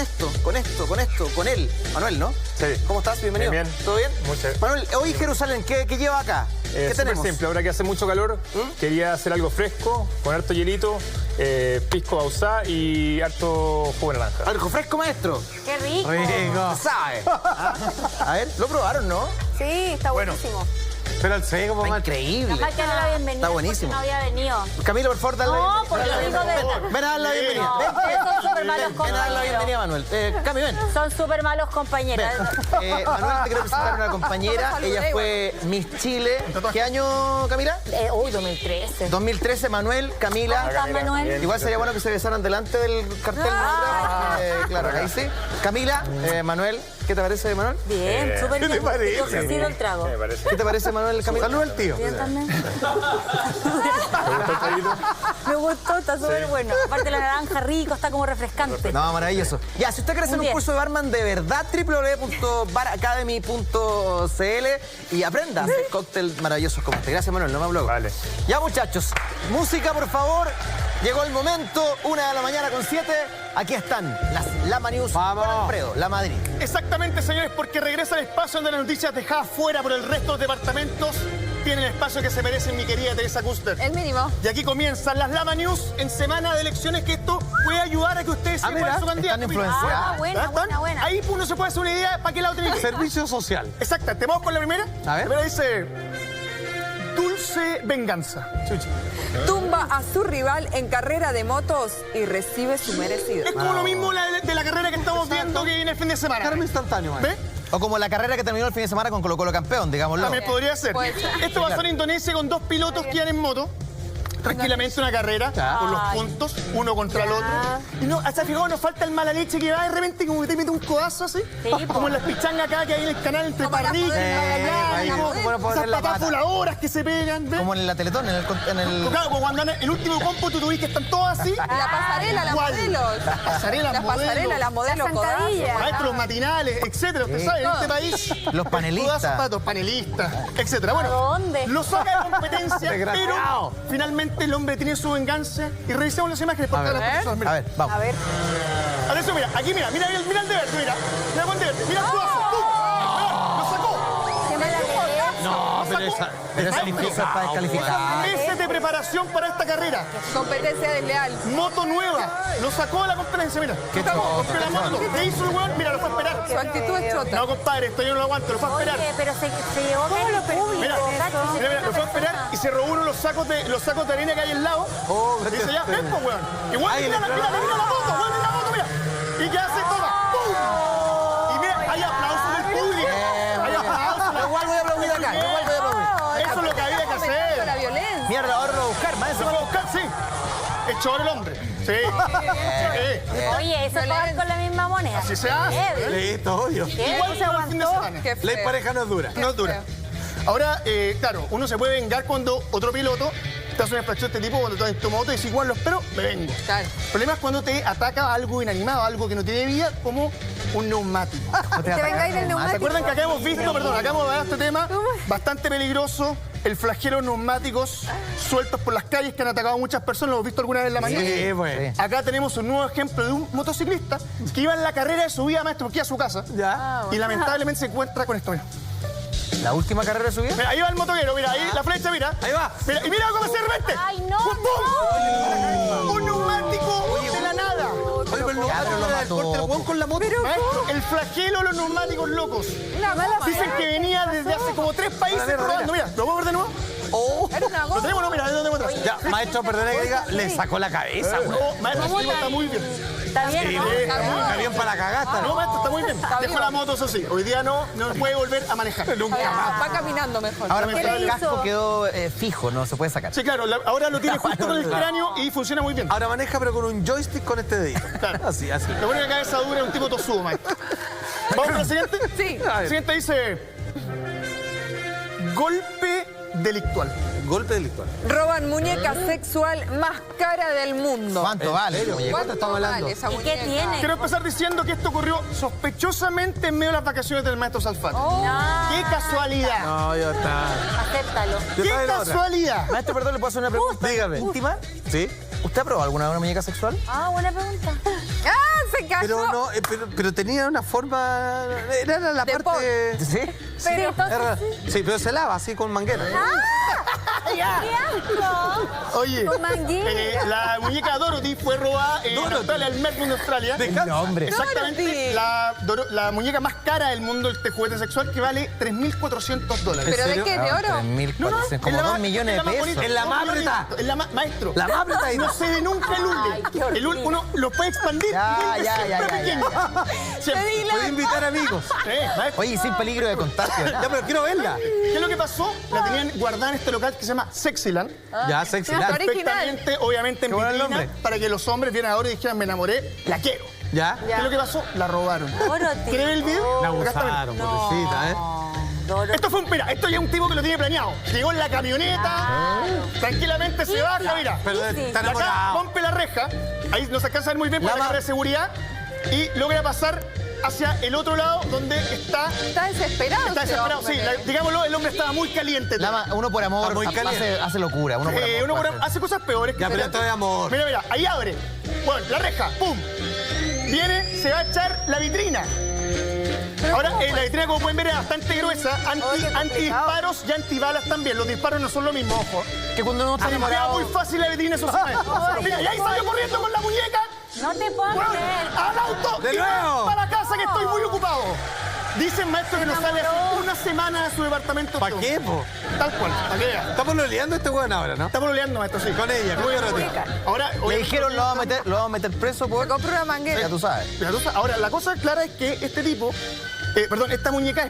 Speaker 1: él. Manuel, ¿no?
Speaker 9: Sí.
Speaker 1: ¿Cómo estás? Bienvenido.
Speaker 9: Bien.
Speaker 1: ¿Todo bien?
Speaker 9: Muchas.
Speaker 1: Manuel, hoy Jerusalén, ¿qué lleva acá? ¿Qué
Speaker 9: Súper
Speaker 1: tenemos?
Speaker 9: simple, ahora que hace mucho calor, quería hacer algo fresco, con harto hielito, pisco bausá y harto jugo de naranja.
Speaker 1: Algo fresco, maestro.
Speaker 4: Qué rico.
Speaker 1: Rico. ¿Sabe? ¿Ah? A ver, lo probaron, ¿no?
Speaker 5: Sí, está buenísimo.
Speaker 7: Pero el seco,
Speaker 1: Está
Speaker 7: mamá.
Speaker 1: increíble.
Speaker 4: Capaz que darle la bienvenida.
Speaker 1: Está buenísimo.
Speaker 4: porque no había venido.
Speaker 1: Camilo, por favor, dale
Speaker 4: No,
Speaker 1: la
Speaker 4: porque lo digo de...
Speaker 1: Ven a dar la bienvenida.
Speaker 4: No,
Speaker 1: Ven,
Speaker 4: ustedes son súper malos
Speaker 1: ven a dar la
Speaker 4: compañeros.
Speaker 1: bienvenida, Manuel. Cami, ven.
Speaker 4: Son súper malos compañeros.
Speaker 1: Manuel, te quiero presentar a una compañera.
Speaker 8: saludé,
Speaker 1: Ella fue Miss Chile. ¿Qué año, Camila?
Speaker 4: Uy, 2013.
Speaker 1: 2013, Manuel, Camila.
Speaker 4: ¿Cómo estás, Manuel?
Speaker 1: Igual sería bueno que se besaran delante del cartel. Claro, ahí sí. Camila, Manuel, ¿qué te parece, Manuel?
Speaker 4: Bien, súper bien.
Speaker 7: te parece?
Speaker 4: Yo ofrecido el trago.
Speaker 9: Me parece.
Speaker 1: ¿Qué te parece, Manuel, Camila?
Speaker 7: Saluda al tío.
Speaker 4: Bien también.
Speaker 9: ¿Te gustó el traguito?
Speaker 4: Me gustó, está súper bueno. Aparte la naranja rico, está como refrescante.
Speaker 1: No, maravilloso. Ya, si usted quiere hacer
Speaker 4: Un
Speaker 1: un
Speaker 4: 10.
Speaker 1: curso de barman de verdad, www.baracademy.cl y aprenda a hacer cócteles maravillosos como este. Gracias, Manuel, no me hablo.
Speaker 9: Vale.
Speaker 1: Ya, muchachos, música, por favor. Llegó el momento, 1 de la mañana con 7. Aquí están las Lama News
Speaker 7: Vamos.
Speaker 1: con Alfredo, La Madrid.
Speaker 3: Exactamente, señores, porque regresa el espacio donde las noticias dejadas fuera por el resto de departamentos tienen el espacio que se merecen, mi querida Teresa Kuster.
Speaker 8: El mínimo.
Speaker 3: Y aquí comienzan las Lama News en semana de elecciones, que esto puede ayudar a que ustedes sepan
Speaker 1: mira,
Speaker 3: su candidato.
Speaker 1: están influenciados.
Speaker 4: Ah, buena,
Speaker 3: ¿Están?
Speaker 4: buena.
Speaker 3: Ahí uno se puede hacer una idea para qué lado tiene que ir.
Speaker 7: Servicio social.
Speaker 3: Exacto, ¿te vamos con la primera?
Speaker 1: A ver.
Speaker 3: La primera dice... Dulce venganza. Chuchi.
Speaker 8: Tumba a su rival en carrera de motos y recibe su merecido.
Speaker 3: Es como lo mismo de la carrera que estamos viendo que viene el fin de semana.
Speaker 7: Carmen instantáneo, man.
Speaker 3: ¿Ves?
Speaker 1: O como la carrera que terminó el fin de semana con Colo Colo campeón, digámoslo.
Speaker 3: También podría ser.
Speaker 8: Puede ser.
Speaker 3: Esto va a ser en Indonesia con 2 pilotos que iban en moto. Tranquilamente una carrera con los puntos, uno contra el otro. Y no, hasta fijado, nos falta el mala leche que va de repente como que te mete un codazo así.
Speaker 4: Sí,
Speaker 3: Como en las pichangas acá que hay en el canal entre
Speaker 8: Como las
Speaker 3: parrillas,
Speaker 8: modelos,
Speaker 1: ahí,
Speaker 3: esas
Speaker 1: como poner la
Speaker 3: papas
Speaker 1: pata.
Speaker 3: voladoras que se pegan. ¿Ves?
Speaker 1: Como en la Teletón, en el...
Speaker 3: Claro, como cuando andan el último compo tú tuviste que están todos así.
Speaker 8: La pasarela, las
Speaker 3: Igual.
Speaker 8: modelos.
Speaker 3: Las pasarelas,
Speaker 8: Las
Speaker 3: modelos.
Speaker 8: pasarelas, las modelos,
Speaker 5: Las zancadillas.
Speaker 8: codazos.
Speaker 3: Maestros matinales, etcétera. Usted sabe, en este país.
Speaker 1: Los panelistas.
Speaker 3: Todas zapatos, panelistas, etcétera. Bueno,
Speaker 4: ¿A dónde?
Speaker 3: lo saca de competencia, pero
Speaker 7: Desgraciado.
Speaker 3: finalmente el hombre tiene su venganza. Y revisemos las imágenes porque las personas.
Speaker 1: A
Speaker 3: Mira,
Speaker 1: ver, vamos.
Speaker 5: A ver.
Speaker 3: atención, mira, aquí mira el de verde, mira con de verde, mira el codazo, ¡pum! Lo sacó.
Speaker 5: Qué mala leche.
Speaker 7: No, pero esa...
Speaker 1: Pero eso está descalificado.
Speaker 3: Meses de preparación para esta carrera.
Speaker 8: Competencia desleal.
Speaker 3: Moto nueva. Lo sacó de la competencia, mira. Compré la moto. ¿Qué hizo el weón? Mira, lo fue a esperar.
Speaker 8: Su actitud es chota.
Speaker 3: No, compadre, esto yo no lo aguanto, lo fue a esperar.
Speaker 4: Oye, pero se llevó bien el público.
Speaker 3: Mira, mira, lo fue a esperar y se robó uno de los sacos de arena que hay al lado. Dice ya, ven, pues, weón. Igual mira la moto, weón, mira la moto, mira. ¿Y qué hace? Toma, ¡pum! Y mira, hay aplausos del público. Hay aplausos.
Speaker 1: Igual voy a aplaudir acá, igual voy a aplaudir.
Speaker 3: Eso es lo que había que
Speaker 8: La
Speaker 3: hacer.
Speaker 8: violencia.
Speaker 1: Mierda, ahora lo voy a buscar,
Speaker 3: ¿Se
Speaker 1: maestro.
Speaker 3: fue a buscar? Sí. Es choro el hombre. Sí. Sí.
Speaker 4: Oye, eso pagar con la misma moneda.
Speaker 3: Así se hace.
Speaker 7: Listo, obvio.
Speaker 3: Igual
Speaker 4: se
Speaker 3: para el fin de
Speaker 4: aguantó.
Speaker 3: semana.
Speaker 8: Qué
Speaker 7: Ley
Speaker 8: feo.
Speaker 7: pareja no es dura.
Speaker 3: No es dura. Ahora, claro, uno se puede vengar cuando otro piloto te hace una infracción de este tipo, cuando tú en tu moto y dices, igual lo espero, me vengo.
Speaker 8: Claro.
Speaker 3: El problema es cuando te ataca algo inanimado, algo que no tiene vida, como un neumático.
Speaker 5: Te vengáis del
Speaker 3: ¿Se
Speaker 5: neumático.
Speaker 3: acuerdan que acá hemos visto, perdón, acá hemos dado este tema bastante peligroso, el flagelo de neumáticos sueltos por las calles que han atacado a muchas personas, lo hemos visto alguna vez en la mañana?
Speaker 7: Sí, pues.
Speaker 3: Acá tenemos un nuevo ejemplo de un motociclista que iba en la carrera de su vida, maestro, porque iba a su casa.
Speaker 7: Ya.
Speaker 3: Y lamentablemente se encuentra con esto, mira.
Speaker 1: La última carrera de su vida.
Speaker 3: Mira, ahí va el motoquero, mira, ahí la flecha, mira.
Speaker 7: Ahí va.
Speaker 3: Mira, y mira cómo se repente.
Speaker 4: Ay, no,
Speaker 3: ¡Pum! Un neumático de la nada.
Speaker 7: Oye, pero lo
Speaker 1: Ya, pero lo mató.
Speaker 7: corte el hueón con la moto.
Speaker 3: Maestro, el flagelo de los neumáticos locos.
Speaker 8: Una goma.
Speaker 3: Dicen que venía desde hace como 3 países
Speaker 7: Mira,
Speaker 3: probando. Mira, ¿lo puedo ver de nuevo?
Speaker 8: Era una
Speaker 3: ¿Lo
Speaker 8: goma.
Speaker 3: tenemos o no? Mira, ¿de dónde atrás?
Speaker 7: Ya, maestro, perdone que diga, le sacó la cabeza, güey.
Speaker 3: No, maestro, este tipo está muy bien.
Speaker 4: Está bien, ¿no?
Speaker 7: Está bien para la cagasta,
Speaker 3: No,
Speaker 7: ¿no?
Speaker 3: maestro, está muy bien. Dejo la moto, eso sí. Hoy día no puede volver a manejar. Nunca más.
Speaker 8: Va caminando mejor.
Speaker 1: Ahora
Speaker 3: ¿Qué le
Speaker 1: el
Speaker 3: hizo?
Speaker 1: casco quedó fijo, no se puede sacar.
Speaker 3: Sí, claro, ahora lo tiene justo con el cráneo y funciona muy bien.
Speaker 7: Ahora maneja, pero con un joystick con este dedito.
Speaker 3: Claro.
Speaker 7: Así, así.
Speaker 3: Lo bueno es que cabeza dura es un tipo tosudo, maestro. ¿Vamos con la siguiente?
Speaker 8: Sí.
Speaker 3: La siguiente dice... Golpe delictual.
Speaker 7: Golpe delictual.
Speaker 8: Roban muñeca sexual más cara del mundo.
Speaker 1: ¿Cuánto vale? muñeco?
Speaker 7: ¿Cuánto estamos hablando?
Speaker 8: vale esa
Speaker 4: ¿Y
Speaker 8: muñeca?
Speaker 4: qué tiene?
Speaker 3: Quiero empezar diciendo que esto ocurrió sospechosamente en medio de las vacaciones del maestro Salfate.
Speaker 8: Oh.
Speaker 3: ¡Qué casualidad!
Speaker 7: No, ya está.
Speaker 4: Acéptalo.
Speaker 7: Yo
Speaker 3: ¡Qué
Speaker 7: estaba en la otra.
Speaker 3: casualidad!
Speaker 1: Maestro, perdón, ¿le puedo hacer una pregunta?
Speaker 7: Dígame.
Speaker 1: ¿Íntima?
Speaker 7: ¿Sí?
Speaker 6: ¿Usted ha probado alguna vez una muñeca sexual?
Speaker 4: Ah, buena pregunta.
Speaker 8: ¡Ah, se cayó!
Speaker 7: Pero no, pero tenía una forma. Era la
Speaker 8: De
Speaker 7: parte.
Speaker 6: ¿Sí?
Speaker 4: Pero entonces...
Speaker 7: Sí, pero se lava así con manguera.
Speaker 4: ¡Qué asco!
Speaker 3: Oye,
Speaker 5: Con manguera.
Speaker 3: la muñeca Dorothy fue robada en Australia, el Melbourne de Australia.
Speaker 6: Hombre.
Speaker 3: Exactamente, la muñeca más cara del mundo, este juguete sexual, que vale $3.400.
Speaker 8: ¿Pero de qué? ¿De oro?
Speaker 6: 3.400, como
Speaker 3: es la
Speaker 6: 2
Speaker 3: más-
Speaker 6: millones
Speaker 3: es
Speaker 6: de
Speaker 3: la más
Speaker 6: pesos.
Speaker 3: bonita,
Speaker 7: Es la más
Speaker 3: es
Speaker 7: apretada.
Speaker 3: Es la más, maestro.
Speaker 7: La más apretada.
Speaker 3: No se ve nunca el hule.
Speaker 4: Ay, qué horrible.
Speaker 3: Uno lo puede expandir.
Speaker 6: Ya,
Speaker 3: y vuelve
Speaker 6: ya,
Speaker 3: siempre
Speaker 6: ya, ya,
Speaker 3: pequeño. Siempre.
Speaker 7: Puede invitar amigos.
Speaker 3: Sí, maestro.
Speaker 6: Oye, y sin peligro de contagio.
Speaker 7: Ya, pero quiero verla.
Speaker 3: ¿Qué es lo que pasó? La tenían guardada en este local que se llama Sexyland.
Speaker 7: Ya, sexy.
Speaker 8: Ah,
Speaker 7: la-
Speaker 8: original.
Speaker 3: Perfectamente, obviamente en
Speaker 7: Qué bueno el
Speaker 3: vitrina,
Speaker 7: nombre.
Speaker 3: para que los hombres vieran ahora y dijeran, me enamoré, la quiero.
Speaker 7: Ya.
Speaker 3: ¿Qué es lo que pasó? La robaron.
Speaker 4: Dorothy.
Speaker 3: ¿Quiere ver el video?
Speaker 7: La
Speaker 3: Acá está, mira.
Speaker 7: abusaron, pobrecita, ¿eh?
Speaker 4: Dorothy.
Speaker 3: Esto fue mira, esto ya es un tipo que lo tiene planeado. Llegó en la camioneta, tranquilamente se baja, mira.
Speaker 7: Pero
Speaker 4: Sí, sí.
Speaker 7: está
Speaker 3: Y acá
Speaker 7: enamorado.
Speaker 3: rompe la reja, ahí no se alcanza a ver muy bien por la
Speaker 7: La
Speaker 3: cámara de seguridad, y logra pasar hacia el otro lado donde está
Speaker 8: Está desesperado.
Speaker 3: Está
Speaker 8: este
Speaker 3: desesperado, sí,
Speaker 8: hombre.
Speaker 3: digámoslo, el hombre estaba muy caliente.
Speaker 6: Uno por amor
Speaker 7: Está muy caliente.
Speaker 6: hace locura. Uno por amor.
Speaker 3: Uno
Speaker 6: puede hacer.
Speaker 3: hace cosas peores.
Speaker 7: Ya, pero esto es amor.
Speaker 3: Mira, mira, ahí abre. Bueno, la reja, ¡pum! Viene, se va a echar la vitrina. Ahora, la vitrina, como pueden ver, es bastante gruesa. Antidisparos y antibalas también. Los disparos no son lo mismo, ojo.
Speaker 6: Que cuando uno está
Speaker 3: Se limpia
Speaker 6: enamorado.
Speaker 3: muy fácil la vitrina, eso se sabe. Mira, y ahí salió corriendo con la muñeca.
Speaker 4: No te puedo
Speaker 3: Bueno,
Speaker 4: creer.
Speaker 3: al auto.
Speaker 7: ¡De
Speaker 3: y
Speaker 7: nuevo!
Speaker 3: para la casa, que estoy muy ocupado. Dicen, maestro, que nos sale hace una semana de su departamento.
Speaker 7: ¿Para qué, po?
Speaker 3: Tal cual, para que vea.
Speaker 7: Estamos loleando a este weón ahora, ¿no?
Speaker 3: Estamos oleando, maestro, sí.
Speaker 7: Con ella, con Dorothy.
Speaker 3: Ahora,
Speaker 6: Le dijeron lo vamos a meter preso por.
Speaker 8: Compra una manguera.
Speaker 6: Ya tú sabes.
Speaker 3: Ahora, la cosa clara es que este tipo, esta muñeca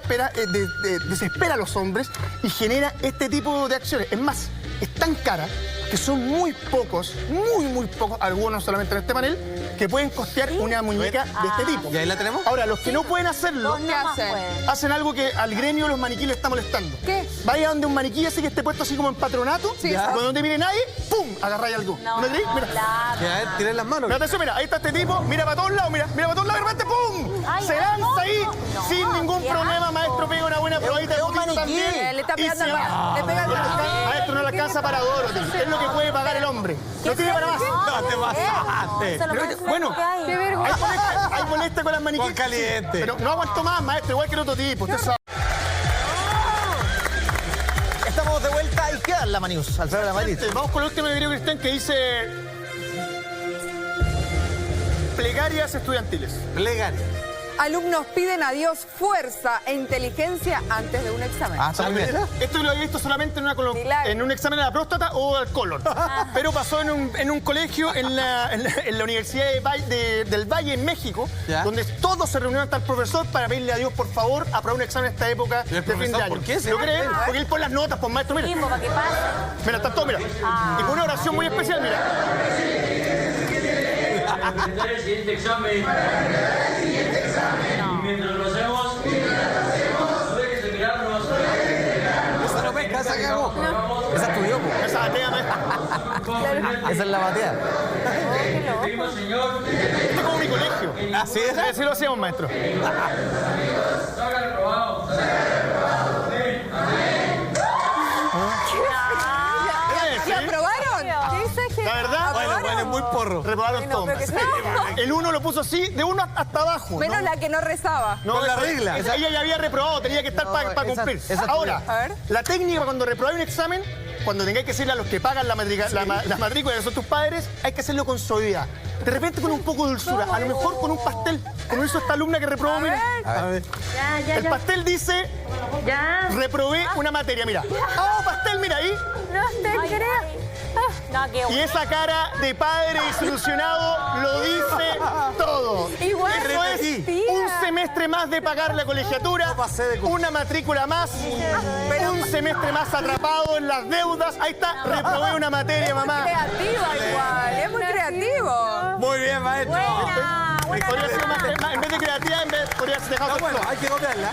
Speaker 3: desespera a los hombres y genera este tipo de acciones. Es más, es tan cara que son muy pocos, muy pocos, algunos solamente en este panel, que pueden costear una muñeca de este tipo.
Speaker 7: ¿Y ahí la tenemos?
Speaker 3: Ahora, los que no pueden hacerlo,
Speaker 4: Dos nomás
Speaker 8: hacen?
Speaker 4: pueden.
Speaker 3: hacen algo que al gremio de los maniquíes le está molestando.
Speaker 8: ¿Qué?
Speaker 3: Vaya donde un maniquí así que esté puesto así como en patronato,
Speaker 8: Sí,
Speaker 3: y
Speaker 8: ya.
Speaker 3: cuando no te mire nadie, ¡pum! Agarráis algo.
Speaker 4: No,
Speaker 3: ¿Me creéis? Mira.
Speaker 4: claro.
Speaker 7: Ya, a ver, tiren las manos.
Speaker 3: Mira, atención, mira, ahí está este tipo, mira para todos lados, mira para todos lados, de repente, ¡pum!
Speaker 4: Ay,
Speaker 3: se
Speaker 4: no,
Speaker 3: lanza ahí,
Speaker 4: no,
Speaker 3: sin ningún
Speaker 4: qué
Speaker 3: problema,
Speaker 4: asco.
Speaker 3: maestro, pega una buena probadita de
Speaker 6: es un
Speaker 3: poquito
Speaker 6: maniquí.
Speaker 3: también.
Speaker 8: Le está
Speaker 3: y
Speaker 8: pegando
Speaker 3: se
Speaker 8: al
Speaker 3: va.
Speaker 8: mar. Le pega al mar.
Speaker 3: Maestro, no le alcanza para Dorothy, es lo que puede pagar el hombre. No tiene para más.
Speaker 7: No te pasaste.
Speaker 4: Eso es lo
Speaker 3: Pero,
Speaker 4: más
Speaker 3: bueno,
Speaker 4: que hay.
Speaker 8: Qué vergüenza.
Speaker 3: Hay molestia con las maniquíes.
Speaker 7: Juan Caliente.
Speaker 3: Pero no aguanto más, maestro, igual que el otro tipo, usted sabe.
Speaker 1: Estamos de vuelta y queda la Manius, Alfredo de la Madrid.
Speaker 3: Vamos con el último video, Cristian, que dice... Plegarias estudiantiles.
Speaker 7: Plegaria.
Speaker 8: Alumnos piden a Dios fuerza e inteligencia antes de un examen.
Speaker 6: Ah, está muy bien.
Speaker 3: Esto lo había visto solamente en,
Speaker 8: Milagro.
Speaker 3: en un examen de la próstata o al colon. Pero pasó en un colegio en la Universidad del Valle, en México,
Speaker 7: Ya.
Speaker 3: donde todos se reunieron hasta el profesor para pedirle a Dios, por favor, aprobar un examen en esta época
Speaker 7: ¿Y el
Speaker 3: de fin de
Speaker 7: profesor
Speaker 3: año.
Speaker 7: por qué se
Speaker 3: ¿Lo
Speaker 7: va a
Speaker 3: creen?
Speaker 7: pedir?
Speaker 3: Porque él pone las notas, pues maestro, mira.
Speaker 4: Mismo, para que pase.
Speaker 3: Mira, está todo, mira. Y con una oración muy especial, mira.
Speaker 10: Para enfrentar el siguiente examen. Y mientras lo hacemos, no dejes de mirarnos.
Speaker 7: Esa no pesca, esa cagó.
Speaker 6: Esa estudió, po.
Speaker 3: Esa batea, maestro.
Speaker 6: Esa es la batea.
Speaker 10: Pedimos, Señor,
Speaker 3: Este es como mi colegio.
Speaker 7: Así es.
Speaker 3: Así lo hacíamos, maestro.
Speaker 10: salga reprobado.
Speaker 8: ¿Y aprobaron? ¿Qué dice?
Speaker 3: La verdad,
Speaker 7: Bueno, es muy porro.
Speaker 3: reprobaron
Speaker 8: No,
Speaker 3: todo.
Speaker 8: pero que sí.
Speaker 3: El uno lo puso así, de uno hasta abajo.
Speaker 8: Menos
Speaker 3: ¿no?
Speaker 8: la que no rezaba.
Speaker 3: No,
Speaker 7: Con la
Speaker 3: eso-
Speaker 7: regla.
Speaker 3: Ella ya había reprobado, tenía que estar
Speaker 6: No,
Speaker 3: para
Speaker 6: esa-
Speaker 3: cumplir.
Speaker 6: esa
Speaker 3: Ahora,
Speaker 8: A ver.
Speaker 3: la técnica cuando reprobáis un examen, cuando tengáis que decirle a los que pagan la matrícula, que son tus padres, hay que hacerlo con suavidad. De repente con un poco de dulzura, a lo mejor con un pastel, como hizo esta alumna que reprobó, mira.
Speaker 7: A ver.
Speaker 3: El pastel dice, reprobé una materia, mira. ¡Oh, pastel, mira ahí!
Speaker 5: No te creas.
Speaker 4: No, qué
Speaker 3: Y
Speaker 4: bueno.
Speaker 3: esa cara de padre desilusionado lo dice todo.
Speaker 8: Igual.
Speaker 3: Eso es un semestre más de pagar la colegiatura, una matrícula más, un semestre más atrapado en las deudas. Ahí está, reprobé una materia, mamá.
Speaker 8: Creativa igual. Es muy creativo.
Speaker 7: Muy bien, maestro.
Speaker 4: Buena, buena.
Speaker 3: Podría ser en vez de creativa, podría ser dejado
Speaker 7: Está bueno,
Speaker 3: todo.
Speaker 7: hay que copiarla.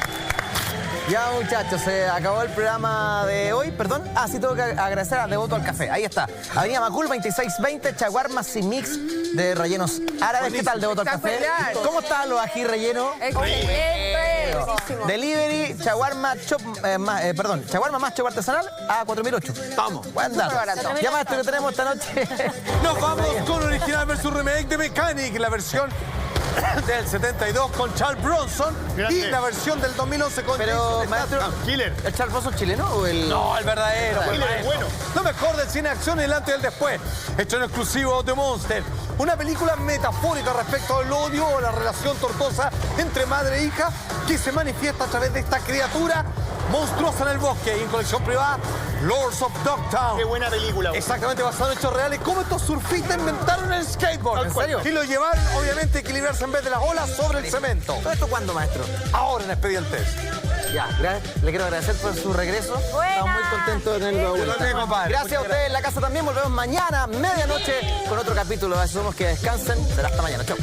Speaker 6: Ya, muchachos, se acabó el programa de hoy. Perdón. Ah, sí, tengo que agradecer a Devoto al Café. Ahí está. Avenida Macul, 2620, Chaguarmas y mix de rellenos árabes. ¿Qué tal, Devoto al Café?
Speaker 8: Espectacular.
Speaker 6: ¿Cómo están los ají rellenos?
Speaker 8: Excelente.
Speaker 5: Buenísimo.
Speaker 1: Delivery, shawarma, shawarma más chop artesanal a 4.008.
Speaker 7: Vamos.
Speaker 1: Buen dato.
Speaker 5: Súper barato.
Speaker 1: Ya más esto que tenemos esta noche.
Speaker 2: Nos vamos con original versus remake de Mechanic, la versión del 72 con Charles Bronson
Speaker 3: Grande.
Speaker 2: y la versión del 2011 con
Speaker 1: Pero,
Speaker 2: Jason
Speaker 1: maestro,
Speaker 2: Statham.
Speaker 3: Killer.
Speaker 1: ¿el Charles Bronson chileno o el...?
Speaker 2: No, el verdadero. pues,
Speaker 3: Killer es
Speaker 2: maestro.
Speaker 3: bueno.
Speaker 2: Lo mejor del cine de acción, el antes y el después. Hecho en exclusivo de Monster. Una película metafórica respecto al odio o la relación tortuosa entre madre e hija que se manifiesta a través de esta criatura monstruosa en el bosque y en colección privada, Lords of Dogtown.
Speaker 3: Qué buena película.
Speaker 2: Exactamente basado en hechos reales. ¿Cómo estos surfistas inventaron el skateboard?
Speaker 1: ¿En serio?
Speaker 2: Y lo llevaron, obviamente, a equilibrarse en vez de las olas sobre el cemento.
Speaker 1: ¿Todo esto cuándo, maestro?
Speaker 2: Ahora en Expedientes.
Speaker 1: Ya, le quiero agradecer por su regreso.
Speaker 4: Buena.
Speaker 1: Estamos muy contentos de tenerlo de vuelta.
Speaker 2: también, compadre.
Speaker 1: Gracias a ustedes en la casa también. Volvemos mañana, medianoche, con otro capítulo. Así somos que descansen. Será hasta mañana. Chau.